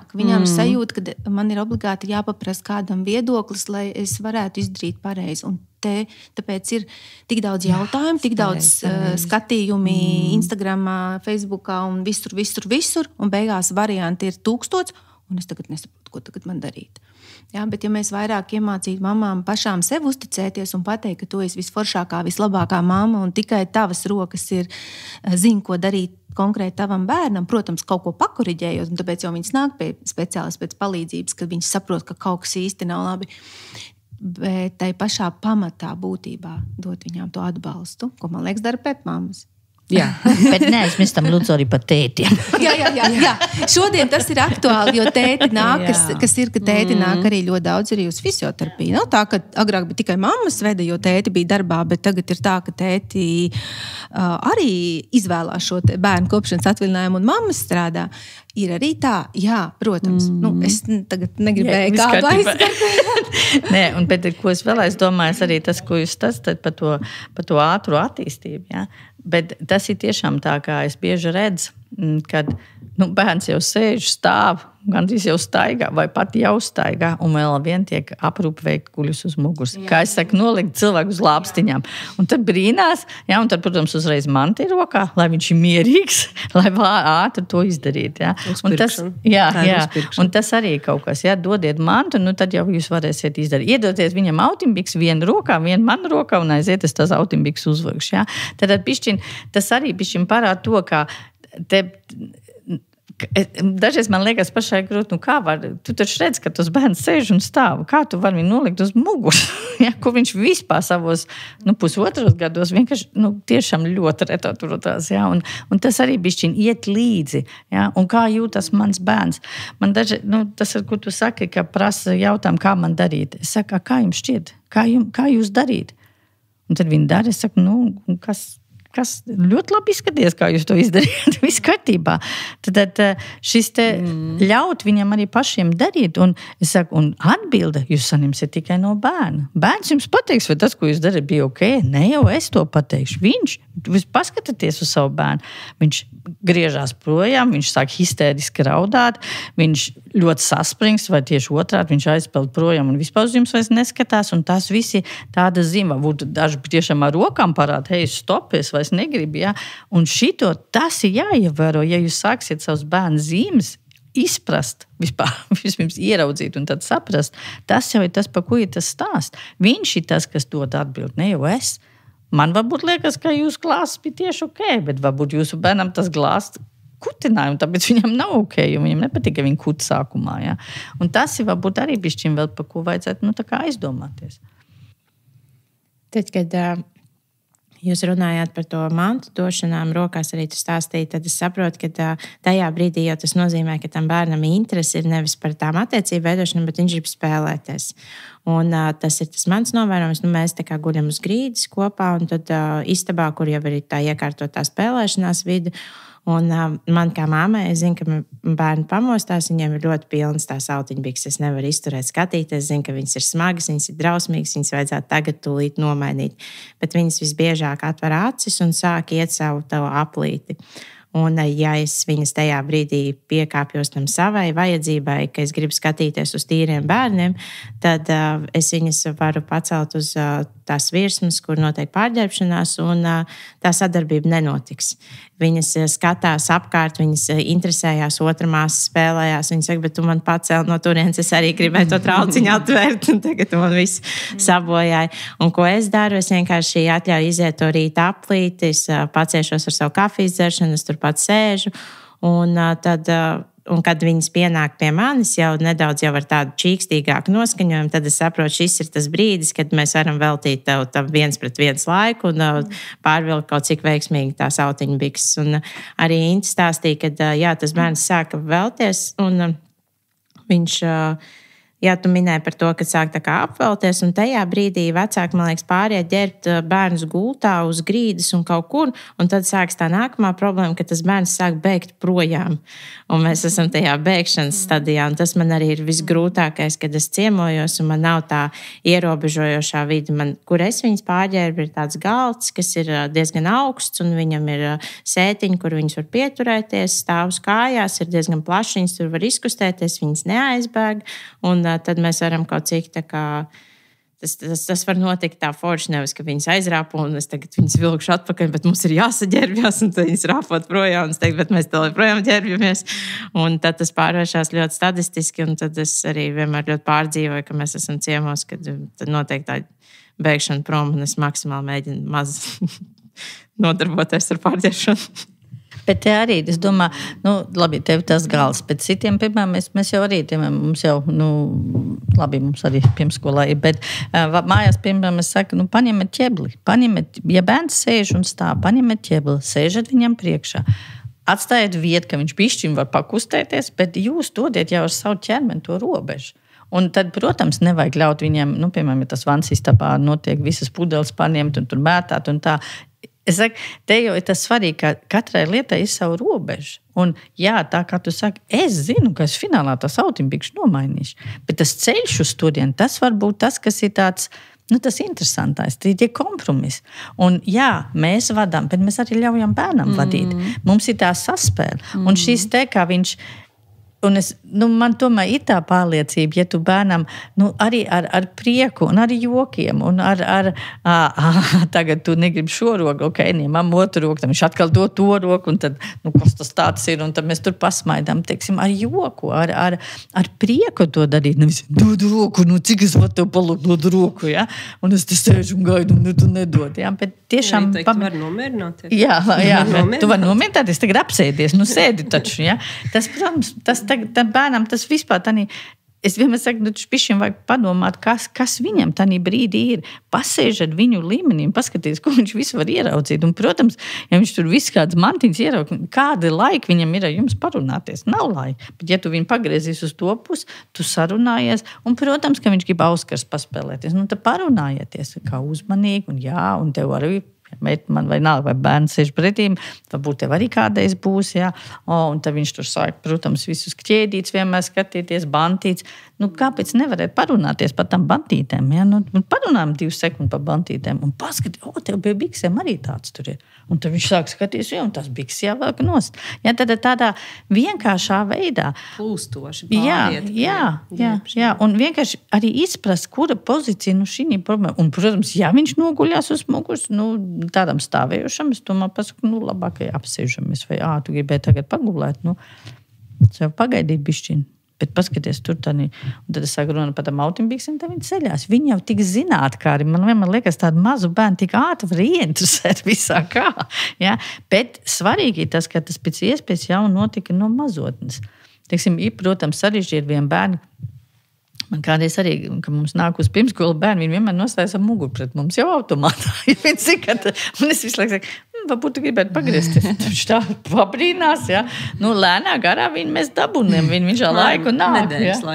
ka viņām ir sajūta, ka man ir obligāti jāpaprast kādam viedoklis, lai es varētu izdarīt pareizi. Un tāpēc ir tik daudz jautājumu, tik daudz skatījumi Instagramā, Facebookā un visur. Un beigās varianti ir 1000, un es tagad nesaprotu, ko tagad man darīt. Jā, bet ja mēs vairāk iemācītu mamām pašām sev uzticēties un pateikt, ka tu esi visforšākā, vislabākā mamma un tikai tavas rokas zina, ko darīt konkrēti tavam bērnam, protams, kaut ko pakoriģējot, un tāpēc jau viņas nāk pie speciālista pēc palīdzības, kad viņas saprot, ka kaut kas īsti nav labi. Bet tai pašā pamatā būtībā dot viņām to atbalstu, ko, man liekas, dara pēpmammas. Jā. Bet neaizmirstam lūdzu arī par tētiem. Jā. Šodien tas ir aktuāli, jo tēti nāk, kas ir, ka tēti nāk arī ļoti daudz arī uz fizioterapiju. Nav tā, ka agrāk bija tikai mammas veda, jo tēti bija darbā, bet tagad ir tā, ka tēti arī izvēlās šo bērnu kopšanas atvaļinājumu un mammas strādā. Ir arī tā, jā, protams. Es tagad negribēju kādu aizskatīt. Nē, bet ko es vēl domāju, arī tas, ko jūs stāstat par to ātru attīstību. Ja? Bet tas ir tiešām tā, kā es bieži redzu, kad bērns jau sēž, stāv, gandrīz jau staigā vai pat jau staigā, un vēl vien tiek aprūpe veikt guļus uz muguras. Kā es saku, nolikt cilvēku uz lāpstiņām. Un tad brīnās, un tad, protams, uzreiz manti ir rokā, lai viņš ir mierīgs, lai ātri to izdarīt. Ja? Un tas, un tas arī kaut kas, dodiet mantu, tad jau jūs varēsiet izdarīt. Iedoties viņam autimbiks vienu rokā, vienu manu rokā un aiziet, es tās autimbiks uzvilkšu. Ja? Tad tas arī pišķiņ parāda to, kā dažreiz man liekas pašai grūti, kā var, tu taču redz, ka tas bērns sēž un stāv, kā tu vari viņu nolikt uz muguras, kur viņš vispār savos 1,5 gados vienkārši tiešām ļoti retatūrotās, un tas arī bišķiņ iet līdzi, un kā jūtas mans bērns. Man tas, ko tu saki, ka prasa jautājumu, kā man darīt. Es saku, kā jums šķiet? Kā jūs darīt? Un tad viņi dara, es saku, kas ļoti labi izskaties, kā jūs to izdarījāt, viss kārtībā. Tad šis te ļaut viņam arī pašiem darīt, un es saku, un atbilde jūs saņemsiet tikai no bērna. Bērns jums pateiks, vai tas, ko jūs darat, bija ok, ne jau es to pateikšu. Jūs paskatieties uz savu bērnu, viņš griežās projām, viņš sāk histēriski raudāt, viņš ļoti saspringst, vai tieši otrādi viņš aizpeld projām un vispār uz jums vairs neskatās, un tās visi tāda zīme, varbūt daži tiešām ar rokām parāda, hei, stop, es vairs negribu, un tas ir jāievēro, ja jūs sāksiet savus bērnu zīmes izprast, vispirms ieraudzīt un tad saprast, tas jau ir tas, par ko ir tas stāsts. Viņš ir tas, kas dod atbildi, ne jau es. Man varbūt liekas, ka jūsu glāzes bija tieši ok, bet varbūt jūsu bērnam tas glāzes kutināja, un tāpēc viņam nav ok, jo viņam nepatīk, ka viņa kut sākumā. Ja? Un tas ir varbūt arī bišķiņ vēl, par ko vajadzētu tā kā aizdomāties. Tad, kad jūs runājāt par to mantu došanām rokās, arī tu stāstīji, tad es saprotu, ka tajā brīdī jau tas nozīmē, ka tam bērnam interesi ir nevis par tām attiecību veidošanu, bet viņš grib spēlēties. Un tas ir tas mans novērojums. Mēs tā kā guļam uz grīdas kopā, un tad istabā, kur jau ir tā iekārtotā spēlēšanās vide. Un man kā mammai, es zinu, ka bērni pamostās, viņiem ir ļoti pilnas tās autiņbiks. Es nevaru izturēt skatīties, zinu, ka viņas ir smagas, viņas ir drausmīgas, viņas vajadzētu tagad tūlīt nomainīt. Bet viņas visbiežāk atver acis un sāk iet savu tavu aplīti. Un, ja es viņas tajā brīdī piekāpjos tam savai vajadzībai, ka es gribu skatīties uz tīriem bērniem, tad es viņas varu pacelt uz tās virsmas, kur notiek pārģērbšanās, un tā sadarbība nenotiks. Viņas skatās apkārt, viņas interesējās, otra māsa spēlējās. Viņas saka, bet tu man pacēli no turienes, es arī gribēju to trauciņu atvērt, un tagad man viss sabojāja. Un ko es daru? Es vienkārši atļauju iziet to rīta aplīti, es paciešos ar savu kafijas dzeršanu, es turpat sēžu, un tad... Un, kad viņas pienāk pie manis jau nedaudz jau ar tādu čīkstīgāku noskaņojumu, tad es saprotu, šis ir tas brīdis, kad mēs varam veltīt tam 1-pret-1 laiku un pārvilkt kaut cik veiksmīgi tās autiņbiks. Un arī Inta stāstīja, ka tas bērns sāka velties, un viņš jā, tu minēji par to, ka sāk tā kā apvelties, un tajā brīdī vecāki, man liekas, pāriet ģērbt bērnus gultā uz grīdas un kaut kur, un tad sāks tā nākamā problēma, ka tas bērns sāk bēgt projām, un mēs esam tajā bēgšanas stadijā, un tas man arī ir visgrūtākais, kad es ciemojos, un man nav tā ierobežojošā vide, kur es viņas pārģērbu, ir tāds galds, kas ir diezgan augsts, un viņam ir sētiņi, kur viņas var pieturēties, stāv uz kājās, ir diezgan plaši, viņas tur var izkustēties, viņas neaizbēg, un tad mēs varam kaut cik tā kā, tas var notikt tā forši, nevis, ka viņas aizrāpo, un es tagad viņas vilkšu atpakaļ, bet mums ir jāsaģērbjas, un tad viņas rāpot projām, un es teiktu, bet mēs tā projām ģērbjamies, un tad tas pārvēršās ļoti statistiski, un tad es arī vienmēr ļoti pārdzīvoju, ka mēs esam ciemos, kad tad notiek tā bēgšana prom, un es maksimāli mēģinu maz nodarboties ar pārģēršanu. Bet te arī, es domāju, labi, tev tas gals, bet citiem, piemēram, mēs jau arī, mums jau, labi, mums arī pirmskolā ir, bet mājās, piemēram, es saku, paņemiet ķebli, ja bērns sēž un stāv, paņemiet ķebli, sēžat viņam priekšā, atstājiet vietu, ka viņš pišķiņ var pakustēties, bet jūs dodiet jau ar savu ķermeni to robežu. Un tad, protams, nevajag ļaut viņiem, piemēram, ja tas vans istabā notiek visas pudeles paņemt un tur mētāt un tā. Es saku, te jau ir tas svarīgi, ka katrai lietai ir savu robežu. Un jā, tā kā tu saki, es zinu, ka es finālā tas autiņbikšu nomainīšu, bet tas ceļš uz turieni, tas var būt tas, kas ir tāds, tas interesantais, tie kompromisi. Un jā, mēs vadām, bet mēs arī ļaujam bērnam vadīt. Mums ir tā saspēle. Un šīs te, kā viņš... Un man tomēr ir tā pārliecība, ja tu bērnam arī ar prieku un ar jokiem un tagad tu negribi šo roku, ok, ņemam otru roku, tad viņš atkal to roku un tad, kas tas tāds ir, un tad mēs tur pasmaidām, teiksim, ar joku, ar prieku to darīt, nevis dod roku, cik es varu tev palūkt dod roku, ja? Un es te sēžu un gaidu, un tu nedod, ja? Bet tiešām... Jā, tu var nomierināties. Jā, tu var nomierināties, tagad apsēdies, sēdi taču, ja? Tas, protams, tam bērnam tas vispār tādā, es vienmēr saku, pišķiņ vajag padomāt, kas viņam tādā brīdī ir. Pasēžat viņu līmenī un paskaties, ko viņš visu var ieraudzīt. Un, protams, ja viņš tur visu kādas mantiņas ieraudz, kāda laika viņam ir ar jums parunāties? Nav laika. Bet ja tu viņu pagriezīs uz to pusi, tu sarunājies, un, protams, ka viņš grib auskars paspēlēties. Tad parunājieties kā uzmanīgi, un jā, un tev arī man vai nav, vai bērns sēž pretīm, varbūt tev arī kādreiz būs, jā. Un tad viņš tur sāk, protams, visus ķēdīts vienmēr skatīties, bantīts. Kāpēc nevarētu parunāties par tām bantītēm, jā? Parunājam 2 sekundes par bantītēm un paskatīt, tev bija biksēm arī tāds tur ir. Un tad viņš sāk skatīties, un tas biks jāvelk nost. Jā, tad tādā vienkāršā veidā. Plūstoši pāriet. Jā. Un vienkārši arī izprast, kura pozīcija šī problēma. Un, protams, ja viņš noguļās uz muguras, tādam stāvējušam, es tomēr pasaku, labāk apsēžamies, vai tu gribēji tagad pagulēt, pagaidīt bišķiņu. Bet paskaties, tur tādā, un tad es sāku runāt par tām autiņbiksēm, tad viņi ceļās. Viņi jau tik zinātkāri, man vienmēr liekas, tādu mazu bērnu tik ātri var ieinteresēt visā kā. Ja? Bet svarīgi ir tas, ka tas pēc iespējas jau notika no mazotnes. Teiksim, protams, sarežģīt vienu bērnu. Man kādreiz arī, ka mums nāk uz pirmskolu bērni, viņi vienmēr nostājas ar muguru pret mums jau automātā. Un es visu laiku saku, varbūt tu gribētu pagriezties. Viņš tā pabrīnās, ja. Lēnā garā mēs dabuniem, viņš jau laiku nāk.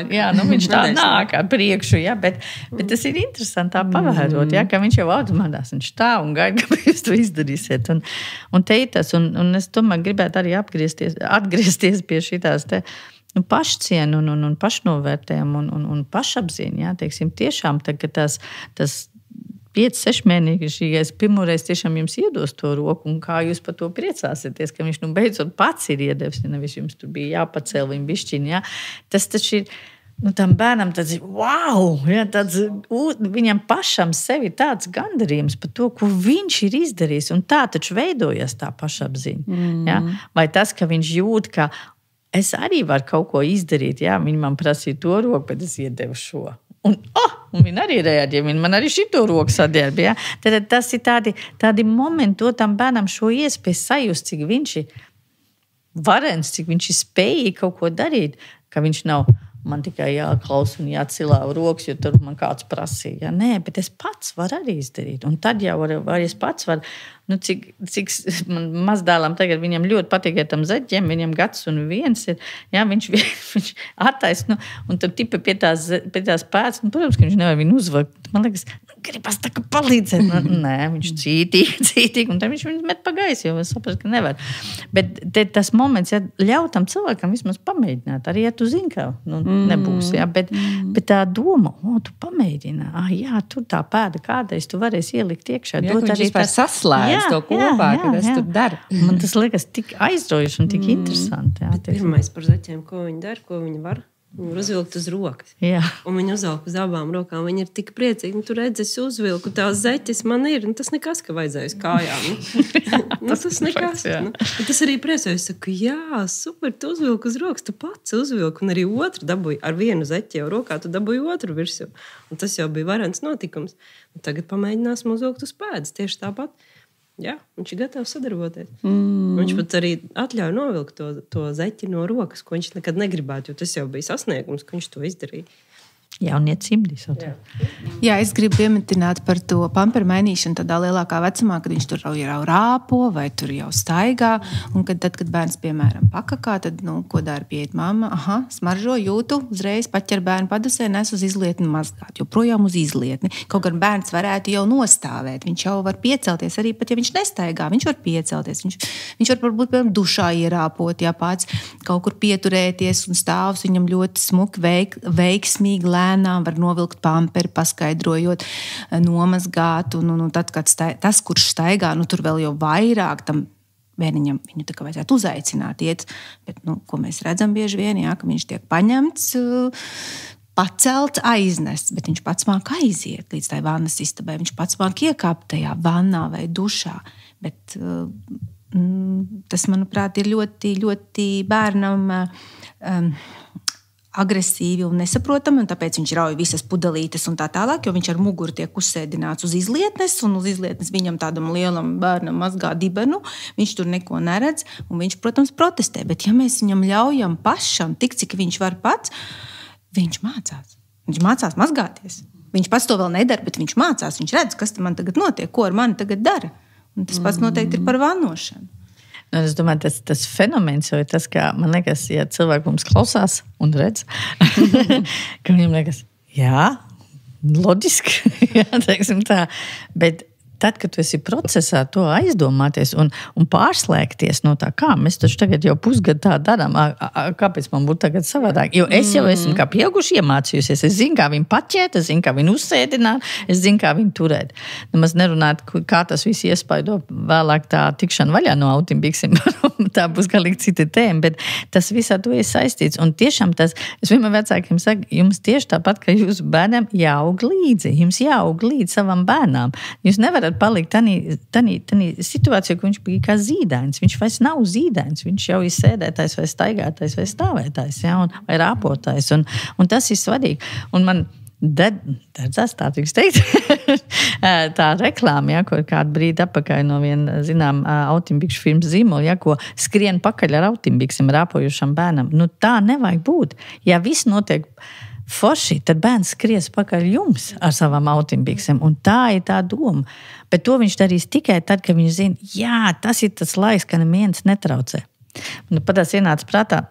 Ja. Viņš tā nāk ar priekšu, ja. Bet tas ir interesanti tā pavērot, ja, ka viņš jau automātās, viņš tā un gaida, ka jūs to izdarīsiet. Un te ir tas, un es tomēr gribētu arī atgriezties pie šitās te pašcienu un pašnovērtējumu un pašapziņu, ja, teiksim, tiešām, kad tas 5-6 mēnešīgais pirmoreiz tiešām jums iedos to roku, un kā jūs par to priecāsieties, ka viņš beidzot pats ir iedevis, nevis jums tur bija jāpacēl viņa bišķiņa, ja. Tas taču ir, tam bērnam tāds, wow, ja, viņam pašam sevi tāds gandarījums par to, ko viņš ir izdarījis, un tā taču veidojas tā pašapziņa, ja. Vai tas, ka viņš jūt, ka es arī varu kaut ko izdarīt, jā, viņi man prasīja to roku, bet es iedevu šo. Un viņi arī reaģēja, viņi man arī šito roku sadērba, jā. Tad tas ir tādi momenti, tam bērnam šo iespēju sajust, cik viņš ir varens, cik viņš ir spējīgi kaut ko darīt, ka viņš nav, man tikai jāklaus un jācilā rokas, jo tur man kāds prasīja. Ja? Nē, bet es pats varu arī izdarīt. Un tad jau var es pats varu, cik man mazdēlam tagad, viņam ļoti patīk ar tam zeķiem, viņam gads un viens ir, ja, viņš attaisno, un tad tipa pie tās pēc, protams, ka viņš nevar viņu uzvakt. Man liekas, gribas tā kā palīdzēt. Nē, viņš cītīgi, un tad viņš viņu met pa gaisu, jo es saprotu, ka nevar. Bet tas moments, ja ļautam cilvēkam vismaz pamēģināt, arī ja tu zini, ka nebūs, ja, bet tā doma, tu pamēģini, jā, tur tā pēda kādreiz, tu varēsi ielikt iekšā. Jā, viņš vispār saslēdz to kopā, ka tas tur dara. Man tas liekas tik aizraujoši un tik interesanti. Jā, pirmais par zeķiem, ko viņi dara, ko viņi var. Viņi var uzvilkt uz rokas. Jā. Un viņi uzvelk uz abām rokām. Viņi ir tik priecīgi. Un tu redzi, es uzvilku tās zeķes, man ir. Un tas nekas, ka vajadzēja uz kājām. Tas nekas. Tas arī priecēja. Es saku, jā, super, tu uzvilku uz rokas. Tu pats uzvilku. Un arī otru dabūju. Ar vienu zeķi jau rokā tu dabūji otru virsū. Un tas jau bija varens notikums. Un tagad pamēģināsim uzvilkt uz pēdas. Tieši tāpat. Jā, viņš ir gatavs sadarboties. Viņš pat arī atļauj novilkt to zeķi no rokas, ko viņš nekad negribētu, jo tas jau bija sasniegums, ka viņš to izdarīja. Jauniecība. Jā, es gribu pieminēt par to pamperu mainīšanu tādā lielākā vecumā, kad viņš tur jau rāpo vai tur jau staigā. Un tad, kad bērns, piemēram, pakakā, tad, ko dara pieiet mamma? Aha, smaržo, jūtu, uzreiz paķer bērnu padusē, nes uz izlietni mazgāt, joprojām uz izlietni. Kaut gan bērns varētu jau nostāvēt, viņš jau var piecelties, arī pat ja viņš nestaigā, viņš var piecelties. Viņš var varbūt, piemēram, dušā ierāpot, ja pats kaut kur pieturēties un stāvs viņam ļoti smuki, veiksmīgi, lēnām var novilkt pamperi, paskaidrojot, nomazgāt. Un tad, kad tas, kurš staigā, tur vēl jau vairāk tam bērniņam viņu tā kā vajadzētu uzaicināt iet. Bet, ko mēs redzam bieži vien, jā, ka viņš tiek paņemts, pacelts, aiznests, bet viņš pats māk aiziet līdz tai vannas istabai. Viņš pats māk iekāpt tajā vannā vai dušā. Bet tas, manuprāt, ir ļoti, ļoti bērnam agresīvi un nesaprotami, un tāpēc viņš rauj visas pudelītes un tā tālāk, jo viņš ar muguru tiek uzsēdināts uz izlietnes, un uz izlietnes viņam tādam lielam bērnam mazgā dibenu, viņš tur neko neredz, un viņš, protams, protestē. Bet ja mēs viņam ļaujam pašam, tik cik viņš var pats, viņš mācās. Viņš mācās mazgāties. Viņš pats to vēl nedara, bet viņš mācās. Viņš redz, kas man tagad notiek, ko ar mani tagad dara. Un tas pats noteikti ir par vannošanu. Es domāju, tas fenomens jau ir tas, ka man liekas, ja cilvēki mums klausās un redz, ka viņam liekas, jā, loģiski, jā, teiksim tā, bet tad, kad tu esi procesā, to aizdomāties un pārslēgties no tā, kā mēs taču tagad jau pusgadu tā darām, kāpēc man būtu tagad savādāk? Jo es jau esmu kā pieauguši iemācījusies. Es zinu, kā viņu paķēt, es zinu, kā viņu uzsēdināt, es zinu, kā viņu turēt. Nemaz nerunāt, kā tas viss iespaido vēlāk tā tikšana vaļā no autimbiksim. Tā būs galīgi cita tēma, bet tas visā to ir saistīts. Un tiešām tas, es vienmēr vecākiem saku, jums tieši tāpat, ka jūsu bērnam jāaug līdzi. Jums jāaug līdzi savam bērnam. Jūs nevarat palikt tādā situācijā, ka viņš bija kā zīdains. Viņš vairs nav zīdains. Viņš jau ir sēdētājs vai staigātājs vai stāvētājs, ja, vai rāpotājs. Un tas ir svarīgi. Un man dedzās, tā tiks teikt, tā reklāma, ja, ko kādu brīdi apakaļ no viena, zinām, autimbikšu firmas zīmola, ja, ko skrien pakaļ ar autimbiksim rāpojušam bērnam. Tā nevajag būt. Ja viss notiek forši, tad bērns skries pakaļ jums ar savām autimbiksim. Un tā ir tā doma. Bet to viņš darīs tikai tad, kad viņš zina, jā, tas ir tas laiks, ka neviens netraucē. Patās ienāca prātā,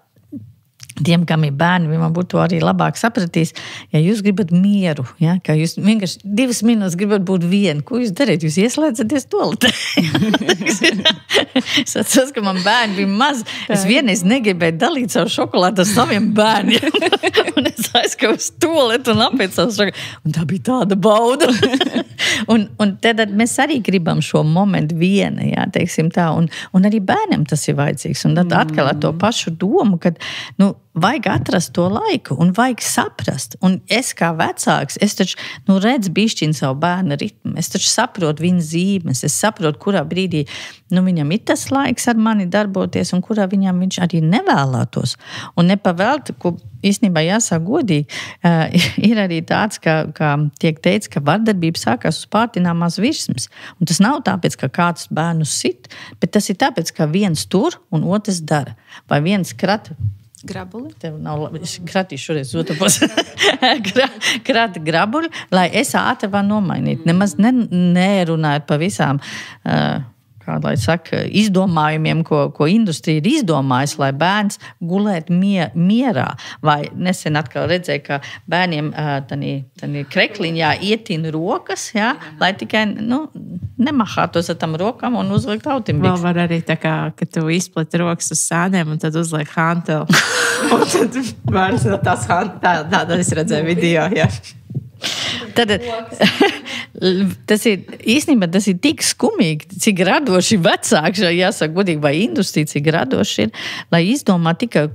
tiem, kam ir bērni, viņam būtu arī labāk sapratīs, ja jūs gribat mieru, ja, ka jūs vienkārši 2 minūtes gribat būt vien, ko jūs darīt? Jūs ieslēdzaties toaletē. Es atceros, ka man bērni bija maz. Es vienreiz negribēju dalīt savu šokolādu ar saviem bērniem. Un es aizkāju uz toaletu un apēc savu šokolādu. Un tā bija tāda bauda. un tad mēs arī gribam šo momentu viena, ja, teiksim tā. Un arī bērniem tas ir vajadzīgs. Un tad atkal ar to pašu domu, kad, vajag atrast to laiku un vajag saprast. Un es kā vecāks, es taču redzu bišķiņu savu bērnu ritmu. Es taču saprotu viņa zīmes. Es saprotu, kurā brīdī viņam ir tas laiks ar mani darboties un kurā viņam viņš arī nevēlētos. Un nepavēlti, ko īstenībā jāsaka godīgi, ir arī tāds, kā tiek teikts, ka vardarbība sākās uz pārtināmās virsmas. Un tas nav tāpēc, ka kāds bērnu sit, bet tas ir tāpēc, ka viens tur un otrs dara. Vai viens krata Grabuli. Tev nav labi. Es kratīšu šoreiz otru pusi. Krati grabuļi, lai es ātri varu nomainīt. Nemaz nerunājot pa visām, kā lai saka, izdomājumiem, ko industrija ir izdomājusi, lai bērns gulēt mierā. Vai nesen atkal redzēju, ka bērniem tani krekliņā ietina rokas, jā, lai tikai, nemahātos ar tam rokām un uzlikt autimbiks. Vēl var arī tā kā, ka tu izplati rokas uz sāniem un tad uzliek hanteli. Un tad vairs no tās hanteli. Tāda es redzēju video, jā. Tad, tas ir tik skumīgi, cik radoši vecāki, jāsaka godīgi, vai industrija, cik radoši ir, lai izdomā tikai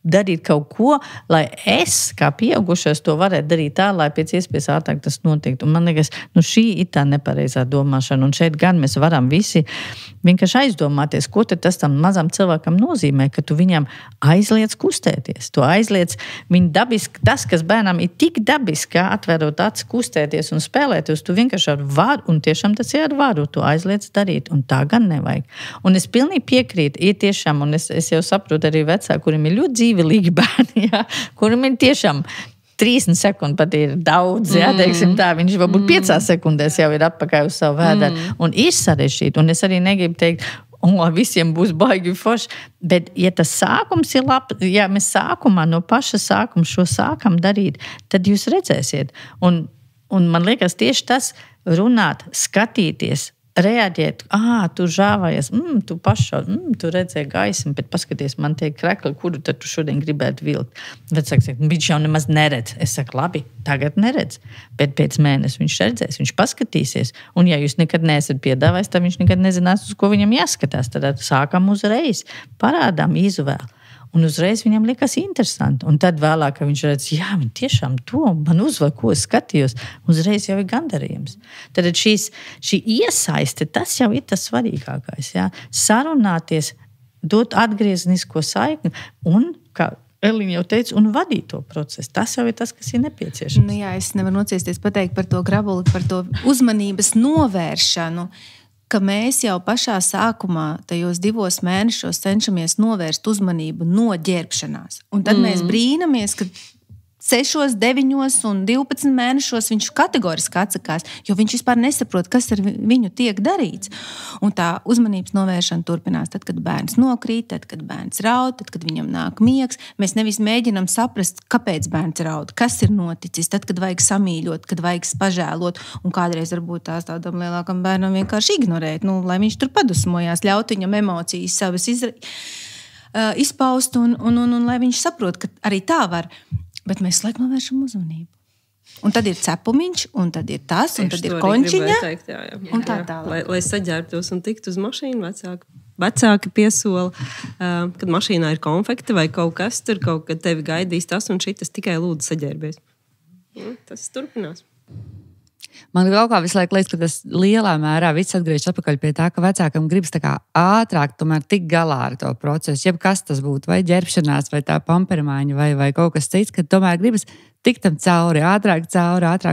darīt kaut ko, lai es, kā pieaugušais, to varētu darīt tā, lai pēc iespējas ātrāk tas notiktu. Un man liekas, šī ir tā nepareizā domāšana. Un šeit gan mēs varam visi vienkārši aizdomāties, ko tad tas tam mazam cilvēkam nozīmē, ka tu viņam aizliec kustēties. Tu aizliec viņu dabiski, tas, kas bērnam ir tik dabiski, atverot acis, kustēties un spēlēties, tu vienkārši ar varu, un tiešām tas ir ar varu, tu aizliec darīt. Un tā gan nevajag. Un es pilnīgi piekrītu, ir tiešām, un es jau saprotu arī vecāki, kuriem ir ļoti dzīvelīgi bērni, jā, kuriem ir tiešām 30 sekundi pat ir daudz, jā, teiksim tā, viņš varbūt 5 sekundēs jau ir atpakaļ uz savu vēderi, un ir sarežģīti, un es arī negribu teikt, visiem būs baigi forši, bet ja tas sākums ir labs, ja mēs sākumā, no paša sākuma šo sākam darīt, tad jūs redzēsiet, un man liekas tieši tas runāt, skatīties, reaģēt, tu žāvājies, tu pašaud, tu redzēji gaismu, bet paskaties, man tie krekli, kuru tad tu šodien gribētu vilkt. Vecāks saka, viņš jau nemaz neredz. Es saku, labi, tagad neredz, bet pēc mēnesi viņš redzēs, viņš paskatīsies, un ja jūs nekad neesat piedāvājis, tad viņš nekad nezinās, uz ko viņam jāskatās. Tad sākam uzreiz, parādām izvēli. Un uzreiz viņam liekas interesanti. Un tad vēlāk, kad viņš redz, jā, viņi tiešām to man uzvar, ko es skatījos, uzreiz jau ir gandarījums. Tad šī iesaiste, tas jau ir tas svarīgākais. Jā. Sarunāties, dot atgrieznisko saikni un, kā Elīna jau teica, un vadīt to procesu. Tas jau ir tas, kas ir nepieciešams. Jā, es nevaru nociesties pateikt par to grabuli, par to uzmanības novēršanu, ka mēs jau pašā sākumā, tajos 2 mēnešos cenšamies novērst uzmanību no ģērbšanās. Un tad mēs brīnamies, ka 6, 9 un 12 mēnešos viņš kategoriski atsakās, jo viņš vispār nesaprot, kas ar viņu tiek darīts. Un tā uzmanības novēršana turpinās tad, kad bērns nokrīt, tad, kad bērns raud, tad, kad viņam nāk miegs. Mēs nevis mēģinam saprast, kāpēc bērns raud, kas ir noticis, tad, kad vajag samīļot, kad vajag pažēlot, un kādreiz varbūt tādam lielākam bērnam vienkārši ignorēt, lai viņš tur padusmojās, ļaut viņam emocijas savas izpaust, un lai viņš saprot, ka arī tā var. Bet mēs laikam novēršam uzmanību. Un tad ir cepumiņš, un tad ir tas, un tad ir končiņa. Un tā tālāk. Lai saģērbtos un tiktu uz mašīnu, vecāki piesola, kad mašīnā ir konfekti vai kaut kas tur, kaut kad tevi gaidīs tas un šitas, tikai lūdzu saģērbies. Tas turpinās. Man vēl kā visu laiku liekas, ka tas lielā mērā viss atgriežas atpakaļ pie tā, ka vecākam gribas tā kā ātrāk tomēr tik galā ar to procesu. Jeb kas tas būtu, vai ģērbšanās, vai tā pampermaiņa, vai kaut kas cits, kad tomēr gribas tikt tam cauri, ātrāk.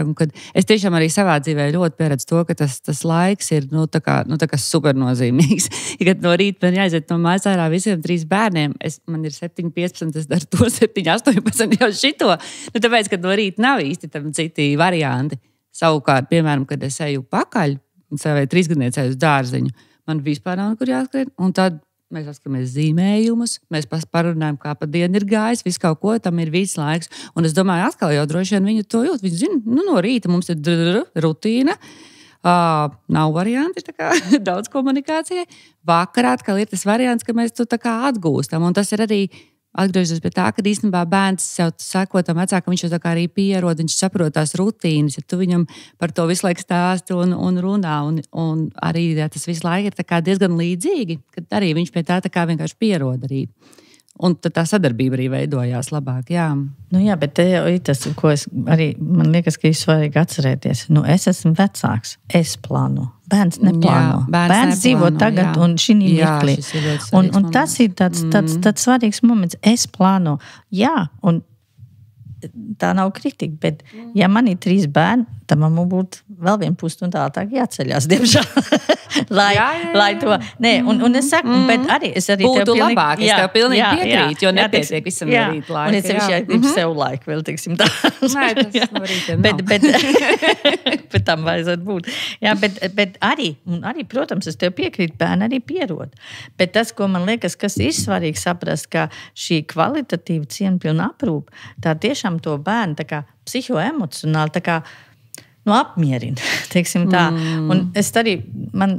Un kad es tiešām arī savā dzīvē ļoti pieredzu to, ka tas laiks ir tā kā supernozīmīgs. Ja kad no rīta man jāiziet no mājas ārā visiem 3 bērniem, man ir 7, 15, es daru to 7, 18 jau šito. Tāpēc, ka no rīta nav īsti tam citi varianti. Savukārt, piemēram, kad es eju pakaļ savai 3-gadniecei uz dārziņu, man vispār nav nekur jāskrien. Un tad mēs atskatāmies zīmējumus, mēs parunājam, kā pa dienu ir gājis, visu kaut ko, tam ir viss laiks. Un es domāju, atkal jau droši vien viņi to jūt. Viņi zina, no rīta mums ir rutīna, nav varianti, tā kā daudz komunikācijai. Vakarā atkal ir tas variants, ka mēs to tā kā atgūstam. Un tas ir arī atgriežos pie tā, ka īstenībā bērns jau sekotam vecākam, viņš jau tā kā arī pierod, viņš saprot tās rutīnas, ja tu viņam par to visu laiku stāsti un runā, un arī ja tas visu laiku ir tā kā diezgan līdzīgi, kad arī viņš pie tā kā vienkārši pierod arī. Un tad tā sadarbība arī veidojās labāk, jā. Jā, bet te jau ir tas, ko es arī, man liekas, ka ir svarīgi atcerēties. Es esmu vecāks, es plānu. Bērns neplāno. Jā, bērns dzīvo tagad un šī mirklī. Un tas ir tāds svarīgs moments. Es plānu. Jā, un tā nav kritika, bet ja man ir 3 bērni, tad man būtu vēl 1 pusstundu ātrāk jāceļās, diemžēl. lai to, nē, un es saku, bet arī es arī būtu labāk, es tev pilnīgi piekrītu, jo nepietiek visam rīt laika. Un es sevišķi grib sev laiku vēl, teiksim tā. Nē, tas no rīta nav. Bet tam vajadzētu būt. Jā, bet arī, protams, es tev piekrītu, bērni arī pierod. Bet tas, ko man liekas, kas ir svarīgi saprast, ka šī kvalitatīva cieņpilna aprūpe, tā tiešām to bērnu tā kā psihoemocionāli tā kā apmierina, teiksim tā. Un es arī, man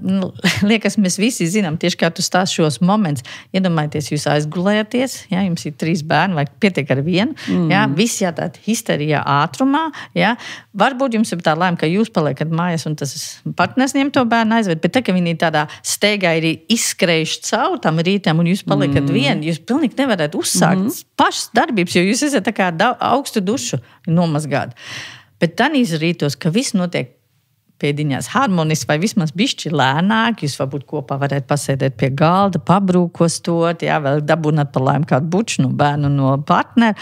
liekas, mēs visi zinām, tieši kā tu stāst šos momentus, iedomājieties, jūs aizgulējaties, jā, jums ir 3 bērni, vai pietiek ar 1, jā, visi jātāt histerijā ātrumā, jā. Varbūt jums ir tā lēma, ka jūs paliekat mājās un tas partners ņem to bērnu aizved, bet tā, ka viņi tādā steigā ir izskrējuši caur tam rītam un jūs paliekat vien, jūs pilnīgi nevarat uzsākt pašas darbības, jo jūs esat tā kā augstu dušu nomazgāt. Bet tanīs rītos, ka viss notiek pēdiņās harmoniski vai vismaz bišķi lēnāk, jūs varbūt kopā varētu pasēdēt pie galda, pabrūkostot, jā, vēl dabūnāt par laimi kādu buču no bērnu no partnera,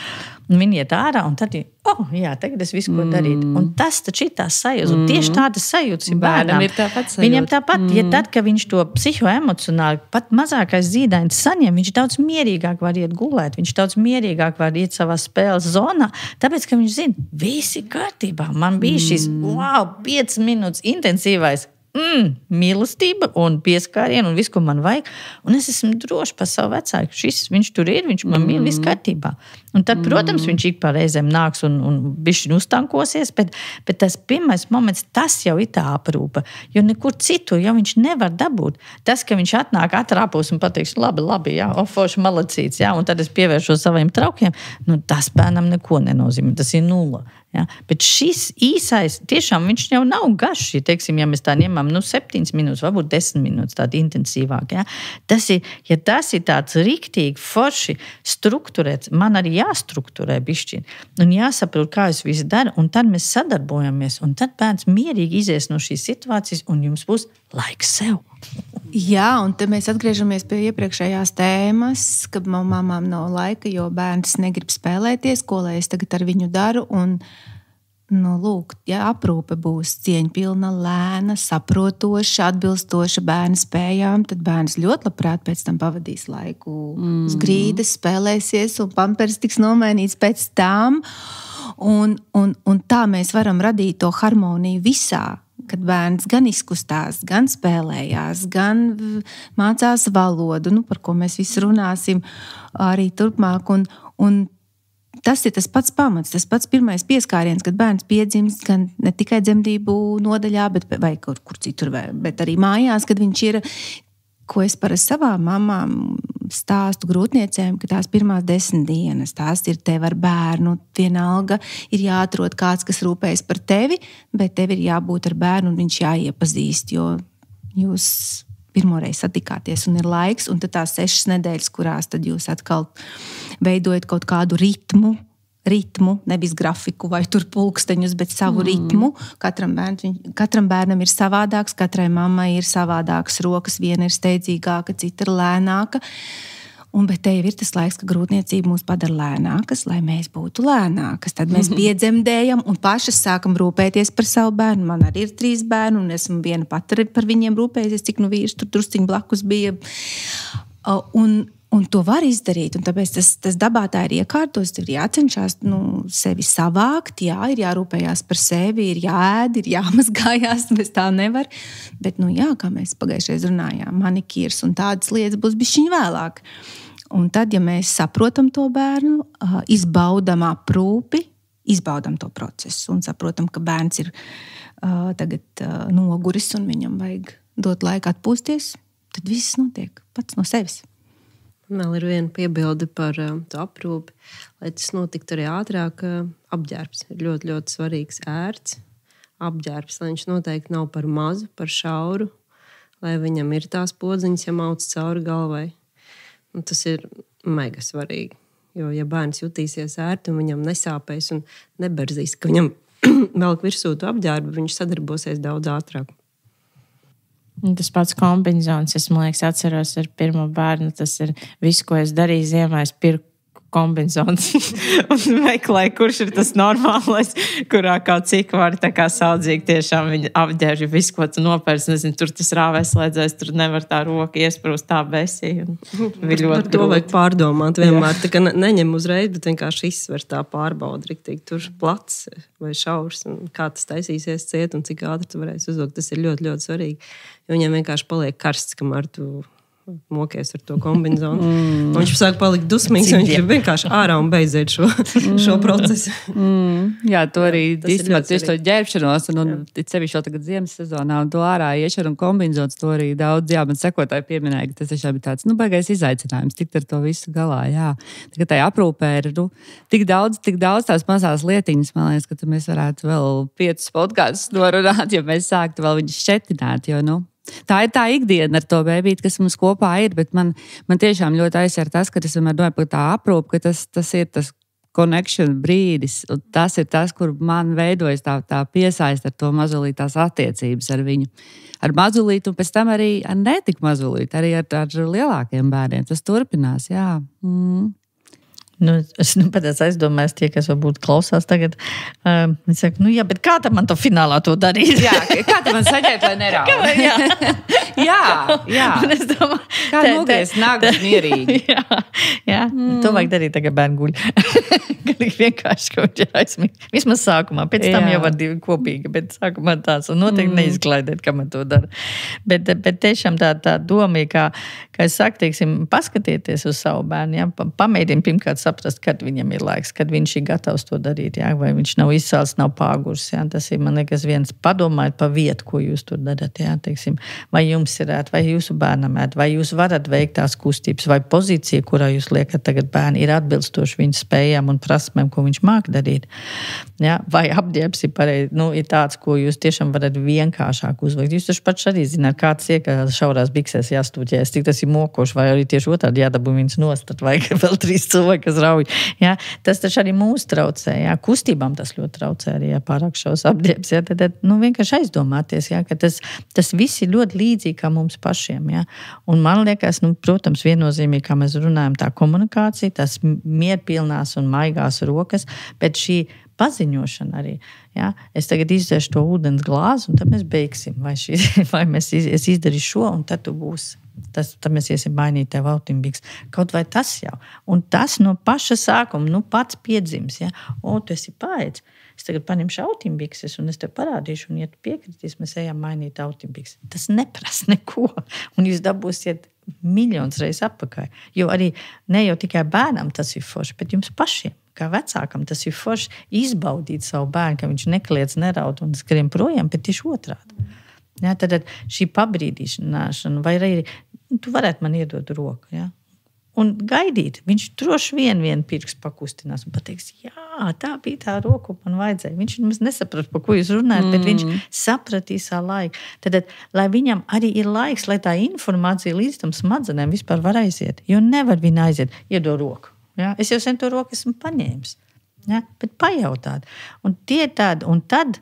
un viņi iet ārā, un tad jā, tagad es visu ko darīt. Un tas taču ir tās sajūtas, un tieši tādas sajūtas ir bērnam. Ir tāpat sajūta. Viņam tāpat, ja tad, ka viņš to psihoemocionāli pat mazākais zīdainis saņem, viņš daudz mierīgāk var iet gulēt, viņš daudz mierīgāk var iet savā spēles zonā, tāpēc, ka viņš zina, visi kārtībā, man bija šis, 5 minūtes intensīvais mīlestība un pieskāriena un viss, ko man vajag. Un es esmu droši par savu vecāku. Viņš tur ir, viņš man mīl, viss kārtībā. Un tad, protams, viņš ik pa reizēm nāks un bišķi uztankosies, bet tas pirmais moments, tas jau ir tā aprūpe. Jo nekur citu jau viņš nevar dabūt. Tas, ka viņš atnāk, atrāpos un pateiks, labi, jā, forši malacīts, jā, un tad es pievēršos saviem traukiem, tas bērnam neko nenozīmē, tas ir 0. Ja? Bet šis īsais, tiešām viņš jau nav garš, teiksim, ja mēs tā ņemam 7 minūtes, varbūt 10 minūtes tādi intensīvāk. Ja? Tas ir tāds riktīgi forši strukturēts, man arī jāstrukturē bišķiņ, un jāsaprot, kā es visu daru, un tad mēs sadarbojamies, un tad bērns mierīgi izies no šīs situācijas, un jums būs laiks sev. Jā, un te mēs atgriežamies pie iepriekšējās tēmas, ka mamām nav laika, jo bērns negrib spēlēties, ko lai es tagad ar viņu daru. Un, lūk, ja aprūpe būs cieņpilna, lēna, saprotoša, atbilstoša bērna spējām, tad bērns ļoti labprāt pēc tam pavadīs laiku uz grīdas, spēlēsies, un pampers tiks nomainīts pēc tam. Un tā mēs varam radīt to harmoniju visā. Kad bērns gan izkustās, gan spēlējās, gan mācās valodu, par ko mēs visi runāsim arī turpmāk. Un tas ir tas pats pamats, tas pats pirmais pieskāriens, kad bērns piedzimst gan ne tikai dzemdību nodaļā, vai kur citur, bet arī mājās, kad viņš ir, ko es parasti savām mamām stāstu grūtniecēm, ka tās pirmās 10 dienas, tās ir tev ar bērnu, vienalga ir jāatrod kāds, kas rūpējas par tevi, bet tev ir jābūt ar bērnu un viņš jāiepazīst, jo jūs pirmoreiz satikāties un ir laiks, un tad tās 6 nedēļas, kurās tad jūs atkal veidojat kaut kādu ritmu, nevis grafiku vai tur pulksteņus, bet savu ritmu. Katram bērnam ir savādāks, katrai mammai ir savādākas rokas, viena ir steidzīgāka, cita ir lēnāka. Bet te jau ir tas laiks, ka grūtniecība mūs padara lēnākas, lai mēs būtu lēnākas. Tad mēs piedzemdējam un pašas sākam rūpēties par savu bērnu. Man arī ir 3 bērni un esmu viena pati par viņiem rūpējusies, cik vīrs tur drusciņ blakus bija. Un to var izdarīt, un tāpēc tas dabā tā ir iekārtos, tev ir jācenšas sevi savākt, ir jārūpējās par sevi, ir jāēd, ir jāmazgājās, bez tā nevar. Bet, kā mēs pagājušajā runājām, manikīrs un tādas lietas būs bišķiņ vēlāk. Un tad, ja mēs saprotam to bērnu, izbaudam aprūpi, izbaudam to procesu un saprotam, ka bērns ir tagad noguris un viņam vajag dot laiku atpūsties, tad viss notiek pats no sevis. Vēl ir viena piebilde par to aprūpi. Lai tas notiktu arī ātrāk, apģērbs ir ļoti, ļoti svarīgs. Ērts apģērbs, lai viņš noteikti nav par mazu, par šauru, lai viņam ir tās podziņas, ja mauc cauri galvai. Un tas ir mega svarīgi. Jo, ja bērns jutīsies ērti un viņam nesāpēs un neberzīs, ka viņam velk virsū to apģērbu, viņš sadarbosies daudz ātrāk. Tas pats kombinizons, es, man liekas, atceros ar pirmo bērnu. Tas ir viss, ko es darīju ziemā. Es pirku kombinzons un meklē, kurš ir tas normālais, kurā kaut cik var tā kā saudzīgi tiešām viņa apģērž, visu, ko tu nopērci, nezinu, tur tas rāvēs slēdzēs, tur nevar tā roka iesprūst tā besī. Par to vajag pārdomāt vienmēr, tā kā neņem uzreiz, bet vienkārši izsver tā pārbauda, riktīgi tur plats vai šaurs, un kā tas taisīsies ciet un cik ātri tu varēsi uzvilkt, tas ir ļoti, ļoti svarīgi, jo viņiem vienkārši paliek karsts, kamēr tu mokies ar to kombinzonu. Viņš sāk palikt dusmīgs, viņš ir vienkārši ārā un beidziet šo procesu. Jā, to arī īstenībā tieši to ģērbšanos, un sevišķi vēl tagad ziemas sezonā, un to ārā iešana un kombinzons, to arī daudz, man sekotāji pieminēja, ka tas tiešām ir tāds, baigais izaicinājums, tikt ar to visu galā, jā. Tagad tai aprūpē ir, tik daudz tās mazās lietiņas, man liekas, ka mēs varētu vēl 5 podkastus norunāt, ja mēs sāktu vēl viņus šķetināt, jo, tā ir tā ikdiena ar to bēbīti, kas mums kopā ir, bet man tiešām ļoti aizsver tas, ka es vienmēr domāju par tā aprūpi, ka tas ir tas connection brīdis, un tas ir tas, kur man veidojas tā piesaist ar to mazulīt tās attiecības ar viņu. Ar mazulīti un pēc tam arī ar netik mazulīti, arī ar lielākiem bērniem. Tas turpinās, jā. Es pat aizdomājos tie, kas varbūt klausās tagad. Viņi saka, jā, bet kā tam man to finālā to darīt? Jā, kā tam man saģēt, lai nerauj? Jā. Un es domāju, kā nogriez nāgas mierīgi. Jā. To vajag darīt tagad bērnu guļ. Vienkārši kaut kā aizmīt. Vismaz sākumā, pēc tam jau var divi kopīgi, bet sākumā tās. Un noteikti neizklaidēt, kā man to dara. Bet tiešām tā doma ir, kā es saku, teiksim, paskatieties uz savu bērnu, jā, pamēģiniet pirmkārt saprast, kad viņam ir laiks, kad viņš ir gatavs to darīt, jā, vai viņš nav izsāls, nav pāgurs, jā, tas ir, man liekas, viens, padomājiet par vietu, ko jūs tur darat, jā, teiksim, vai jums ir ēt, vai jūsu bērnam ēt, vai jūs varat veikt tās kustības, vai pozīcija, kurā jūs liekat tagad bērni, ir atbilstoši viņa spējām un prasmēm, ko viņš māk darīt, jā, vai apģērbs ir pareizi, ir tāds, ko jūs tiešām varat vienkāršāk uzveikt. Jūs taču pats arī zināt, kāds ir, ka šaurās biksēs jāstūķēs, cik tas ir mokoši, vai arī tieši otrādi jādabū viņas nost, tad vajag vēl 3 cilvēki, kas rauj. Ja? Tas taču arī mūs traucē. Ja? Kustībām tas ļoti traucē arī, ja pārāk šaus apģērbs. Ja? Tad vienkārši aizdomāties, ja? Ka tas viss ir ļoti līdzīgi kā mums pašiem. Ja? Un man liekas, protams, viennozīmīgi, kā mēs runājam, tā komunikācija, tās mierpilnās un maigās rokas, bet šī paziņošana arī. Ja? Es tagad izdzeršu to ūdens glāzi, un tad mēs beigsim. Vai es izdarīšu šo, un tad tu būsi. Tad mēs iesim mainīt tev autimbiks. Kaut vai tas jau. Un tas no paša sākuma, pats piedzims. Ja? Tu esi paēdis. Es tagad paņemšu autimbikses un es tev parādīšu, un ja tu piekritīs, mēs ejam mainīt autimbiks. Tas neprasa neko. Un jūs dabūsiet miljonus reizes atpakaļ. Jo arī ne jau tikai bērnam tas ir forši, bet jums pašiem. Kā vecākam tas ir forši izbaudīt savu bērnu, ka viņš nekliedz, neraud un skrien projām, bet tieši otrādi. Ja, tad šī pabrīdīšana, vai arī tu varētu man iedot roku, ja? Un gaidīt, viņš droši vien pirkstu pakustinās un pateiks, jā, tā bija tā roku, man vajadzēja. Viņš mums nesaprat, par ko jūs runājat, bet viņš sapratīs laiku. Tad, lai viņam arī ir laiks, lai tā informācija līdz tam smadzenēm vispār var aiziet, jo nevar viņa aiziet, iedot roku. Ja? Es jau sen to roku esmu paņēmis, ja? Bet pajautāt. Un tie ir tādi, un tad,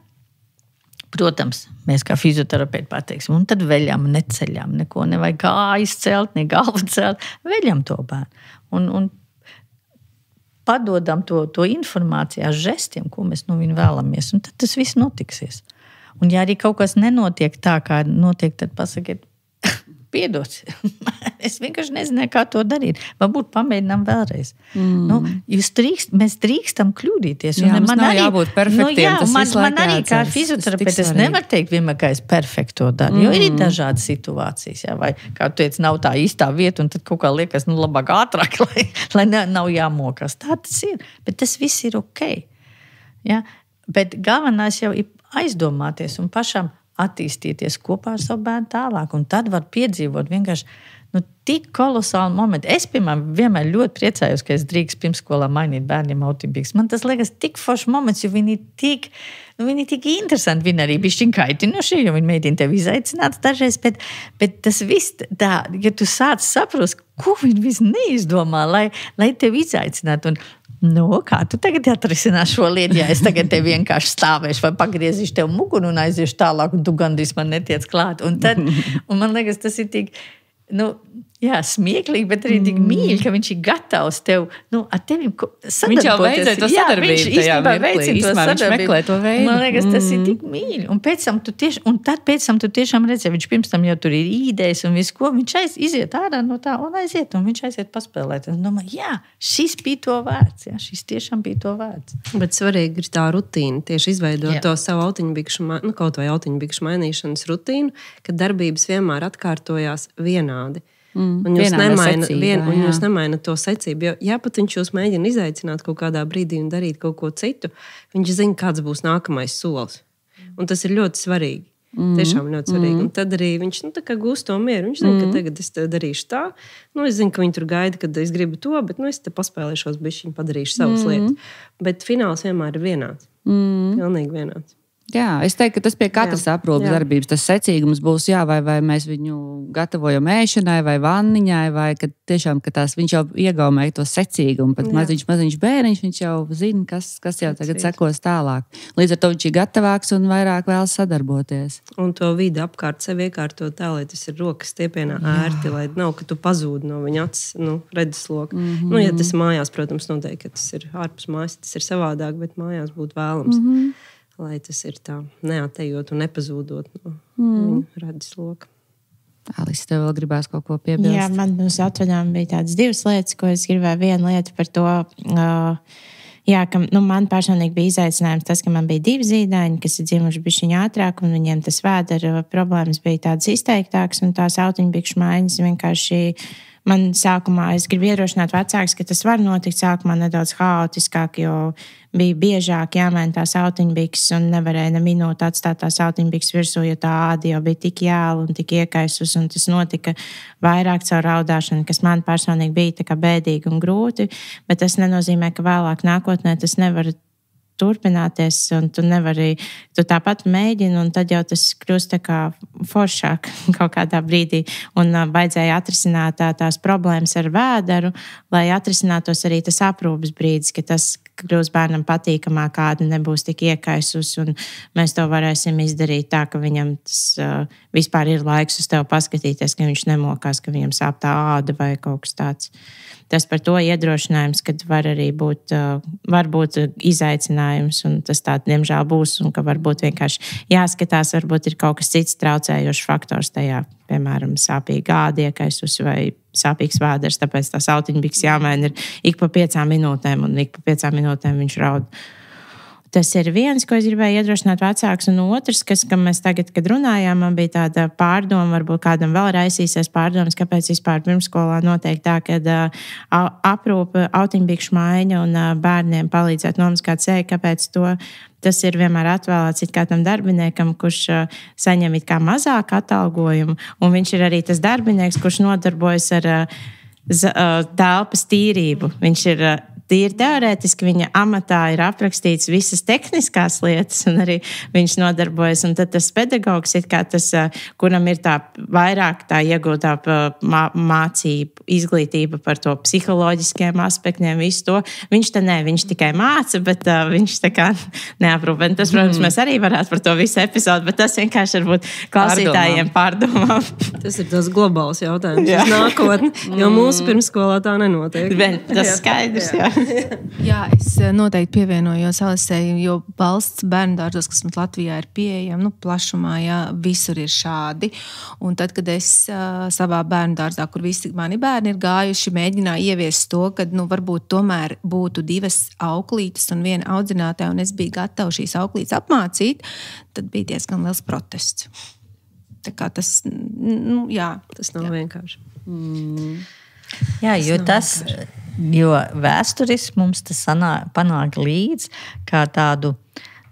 protams, mēs kā fizioterapeiti pateiksim, un tad veļam, neceļam, neko nevajag kājas celt, ne galvu celt, veļam to bērnu. Un padodam to informāciju ar žestiem, ko mēs no viņu vēlamies, un tad tas viss notiksies. Un ja arī kaut kas nenotiek tā, kā notiek, tad pasakiet, piedots. Es vienkārši nezināju, kā to darīt. Varbūt pamēģinām vēlreiz. Mēs drīkstam kļūdīties. Jā, mums nav jābūt perfektiem. Man arī kā fizioterapeiti, es nevaru teikt vienmēr, ka es perfekto daru. Jo ir dažādas situācijas. Jā, vai, kā tu teici, nav tā īstā vieta, un tad kaut kā liekas, labāk ātrāk, lai nav jāmokas. Tā tas ir. Bet tas viss ir ok. Jā? Bet galvenais jau ir aizdomāties un pašam attīstīties kopā ar savu bērnu tālāk. Un tad var piedzīvot vienkārši tik kolosālu momentu. Es, piemēram, vienmēr ļoti priecājos, ka es drīkst pirmsskolā mainīt bērniem autimbiks. Man tas liekas tik foršs moments, jo viņi ir tik interesanti. Viņi arī bišķiņ kaitinoši, jo viņi mēģina tevi izaicināt dažreiz, bet tas viss tā, ja tu sāc saprast, ko viņi viss neizdomā, lai tevi izaicinātu. Un kā tu tagad atrisinās šo lietu, ja es tagad te vienkārši stāvēšu vai pagriezīšu tev muguru un aiziešu tālāk, un tu gandrīz man netiec klāt. Un man liekas, tas ir tik, Jā, smieklīgi, bet arī tik mīļi, ka viņš ir gatavs tev, ar tevi sadarboties. Viņš jau veicē to sadarbību. Viņš īstenībā veicina to sadarbību. Viņš meklē to veidu. Man liekas, tas ir tik mīļi. Un pēc tam tu tiešām redzēji, viņš pirms tam jau tur ir īdējis un visu ko. Viņš iziet ārā no tā un viņš aiziet paspēlēt. Un domāju, jā, šis bija to vērts. Jā, šis tiešām bija to vērts. Bet svarīgi ir tā rutīna. Tieši izveidot to savu autiņbikšu, kaut vai autiņbikšu mainīšanas rutīnu, kad darbības vienmēr atkārtojās vienādi. Un jūs nemainat to secību. Jo, ja pat viņš jūs mēģina izaicināt kaut kādā brīdī un darīt kaut ko citu, viņš zina, kāds būs nākamais solis. Un tas ir ļoti svarīgi. Tiešām ļoti svarīgi. Un tad arī viņš gūst to mieru. Viņš zina, ka tagad es darīšu tā. Es zinu, ka viņi tur gaida, kad es gribu to, bet es te paspēlēšos bišķiņu, padarīšu savas lietas. Bet fināls vienmēr ir vienāds. Pilnīgi vienāds. Jā, es teiktu, ka tas pie katras aprūpes darbības, tas secīgums būs, vai mēs viņu gatavojam ēšanai vai vanniņai, vai ka tiešām, ka viņš jau iegaumē to secīgumu, pat maziņš bērniņš, viņš jau zina, kas jau tagad sekos tālāk. Līdz ar to viņš ir gatavāks un vairāk vēlas sadarboties. Un to vidi apkārt sev iekārtot tā, lai tas ir rokas stiepienā ērti, lai nav, ka tu pazūdi no viņa acis, redzesloka. Ja tas mājās, protams, noteikti, ka tas ir ārpus mājas, tas ir savādāk, bet mājās būtu vēlams. Lai tas ir tā neatejot un nepazūdot no viņa redzesloka. Alise, tev vēl gribās kaut ko piebilst? Jā, man uz atvaļām bija tādas divas lietas, ko es gribēju. Viena lieta par to, ka man personīgi bija izaicinājums tas, ka man bija 2 zīdaiņi, kas ir dzimuši bišķiņu ātrāk, un viņiem tas vēdera problēmas bija tādas izteiktākas, un tās autiņbikšu maiņas vienkārši... Man sākumā es gribu iedrošināt vecākus, ka tas var notikt sākumā nedaudz haotiskāk, jo bija biežāk jāmaina tās autiņbikses un nevarēja ne minūti atstāt tās autiņbikses virsū, jo tā āda jau bija tik jāla un tik iekaisus, un tas notika vairāk caur raudāšanu, kas man personīgi bija tā kā bēdīgi un grūti, bet tas nenozīmē, ka vēlāk nākotnē tas nevar turpināties, un tu tāpat mēģini, un tad jau tas kļūst tā kā foršāk kaut kādā brīdī, un vajadzēja atrisināt tās problēmas ar vēderu, lai atrisinātos arī tas aprūpes brīdis, ka tas kļūs bērnam patīkamāk, kāda nebūs tik iekaisus, un mēs to varēsim izdarīt tā, ka viņam tas vispār ir laiks uz tevi paskatīties, ka viņš nemokās, ka viņam sāp tā āda vai kaut kas tāds. Tas par to iedrošinājums, kad var arī būt izaicinājums, un tas tā, diemžēl, būs, un ka varbūt vienkārši jāskatās, varbūt ir kaut kas cits traucējošs faktors tajā, piemēram, sāpīga āda iekaisus vai sāpīgs vēders, tāpēc tās autiņbiks jāmaina ir ik pa 5 minūtēm, un ik pa 5 minūtēm viņš raud. Tas ir viens, ko es gribēju iedrošināt vecākus, un otrs, ka mēs tagad, kad runājām, man bija tāda pārdoma, varbūt kādam vēl raisīsies pārdomas, kāpēc vispār pirmsskolā notiek tā, kad aprūpe, autiņbikšu maiņa un bērniem palīdzēt nomazgāt seju, kāpēc tas ir vienmēr atvēlēts it kā tam darbiniekam, kurš saņem it kā mazāk atalgojumu, un viņš ir arī tas darbinieks, kurš nodarbojas ar telpas tīrību. Viņš ir tīri teorētiski, viņa amatā ir aprakstīts visas tehniskās lietas, un arī viņš nodarbojas. Un tad tas pedagogs, kuram ir tā vairāk tā iegūtā mācība, izglītība par to psiholoģiskiem aspektiem, visu to. Viņš tikai māca, bet viņš tā kā neaprūpē. Tas, protams, mēs arī varētu par to visu epizodu, bet tas vienkārši varbūt klausītājiem pārdomām. Tas ir tas globāls jautājums uz nākotni, jo mūsu pirmsskolā tā nenotiek. Tas skaidrs, jā. Jā, es noteikti pievienojos Alisei, jo valsts bērndārzos, kas mums Latvijā ir pieejami, plašumā, jā, visur ir šādi. Un tad, kad es savā bērndārzā, kur visi mani bērni ir gājuši, mēģināju ieviest to, ka varbūt tomēr būtu 2 auklītes un 1 audzinātāja, un es biju gatava šīs auklītes apmācīt, tad bija diezgan liels protests. Tā kā tas, tas nav vienkārši. Jā, jo vēsturis mums tas panāk līdz kā tādu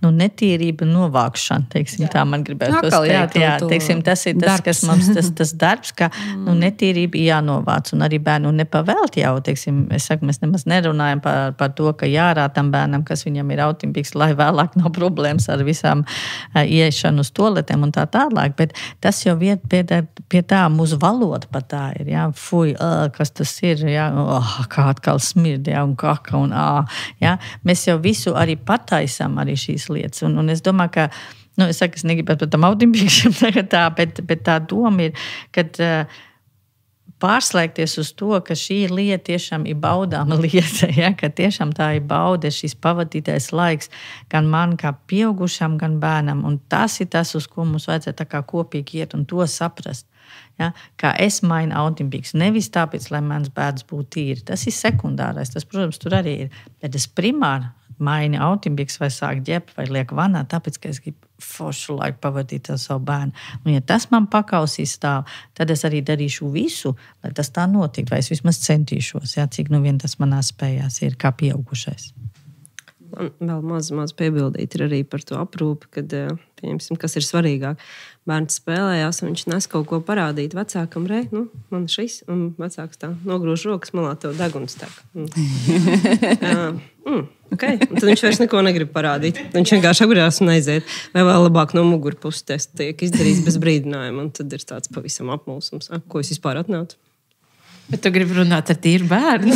netīrību novākšana, teiksim, tā man gribētu teikt. Jā, teiksim, tas ir tas, kas mums tas darbs, ka netīrība jānovāc, un arī bērnu nepavēlt jau, teiksim, es saku, mēs nemaz nerunājam par to, ka jārā tam bērnam, kas viņam ir autiņbiks, lai vēlāk nav problēmas ar visām ieiešanu uz toaletēm un tā tālāk, bet tas jau pie tā mūsu valoda pat tā ir, jā, fuj, kas tas ir, jā, kā atkal smird, jā, un kaka, un jā, mēs jau visu arī pataisam arī šīs lietas. Un es domāju, ka, es saku, es negribētu par tam autiņbikšiem tagad tā, bet tā doma ir, kad pārslēgties uz to, ka šī lieta tiešām ir baudāma lieta, ja? Ka tiešām tā ir baude, šis pavadītais laiks gan man kā pieaugušam, gan bērnam. Un tas ir tas, uz ko mums vajadzētu tā kā kopīgi iet un to saprast. Ja? Kā es mainu audimbīgs, nevis tāpēc, lai mans bērns būtu tīri. Tas ir sekundārais, tas, protams, tur arī ir. Bet es primāri maini audimbīgs vai sāk ģept vai liek vanā, tāpēc, ka es gribu foršu laiku pavadīt ar savu bērnu. Un ja tas man pakausīs stāv, tad es arī darīšu visu, lai tas tā notiktu, vai es vismaz centīšos, ja? Cik nu vien tas manā spējās ir kā pieaugušais. Man vēl maz piebildīt ir arī par to aprūpi, kad, pieņemsim, kas ir svarīgāk. Bērns spēlējās, un viņš nes kaut ko parādīt vecākam, man šis, un vecāks tā nogrūž rokas malā, tev deguns tak. Okay. Un tad viņš vairs neko negrib parādīt. Viņš vienkārši apgrās un aiziet. Vai vēl labāk no mugurpuses tiek izdarīts bez brīdinājuma, un tad ir tāds pavisam apmulsums. Ko es vispār atnācu? Bet tu gribi runāt ar tīru bērnu?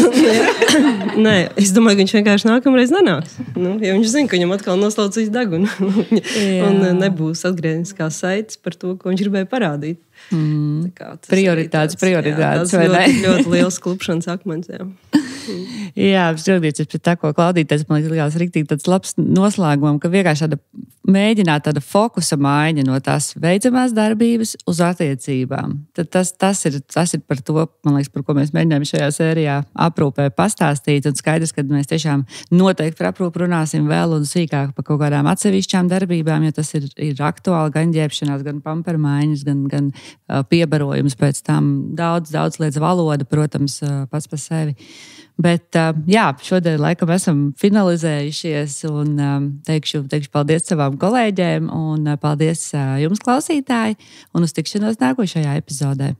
Nē, es domāju, ka viņš vienkārši nākamreiz nenāks. Ja viņš zina, ka viņam atkal noslaucīs degunu. Un nebūs atgriezniskās saites par to, ko viņš gribēja parādīt. Prioritātes. Tas ļoti liels klupšanas akmens. Jā, apstrādīties pret tā, ko klaudīties, man liekas, riktīgi tāds labs noslēgums, ka vienkārši mēģināt tāda fokusa maiņa no tās veicamās darbības uz attiecībām. Tad tas ir par to, man liekas, par ko mēs mēģinājām šajā sērijā aprūpē pastāstīt. Un skaidrs, ka mēs tiešām noteikti par aprūpu runāsim vēl un sīkāk par kaut kādām atsevišķām darbībām, jo tas ir aktuāli gan ģērbšanās, gan pampermaiņas, gan piebarojums pēc tam. Daudz lietas valoda, protams, pats par sevi. Bet šodien laikam esam finalizējušies un teikšu paldies savām kolēģiem un paldies jums, klausītāji, un uz tikšanos nākošajā epizodē.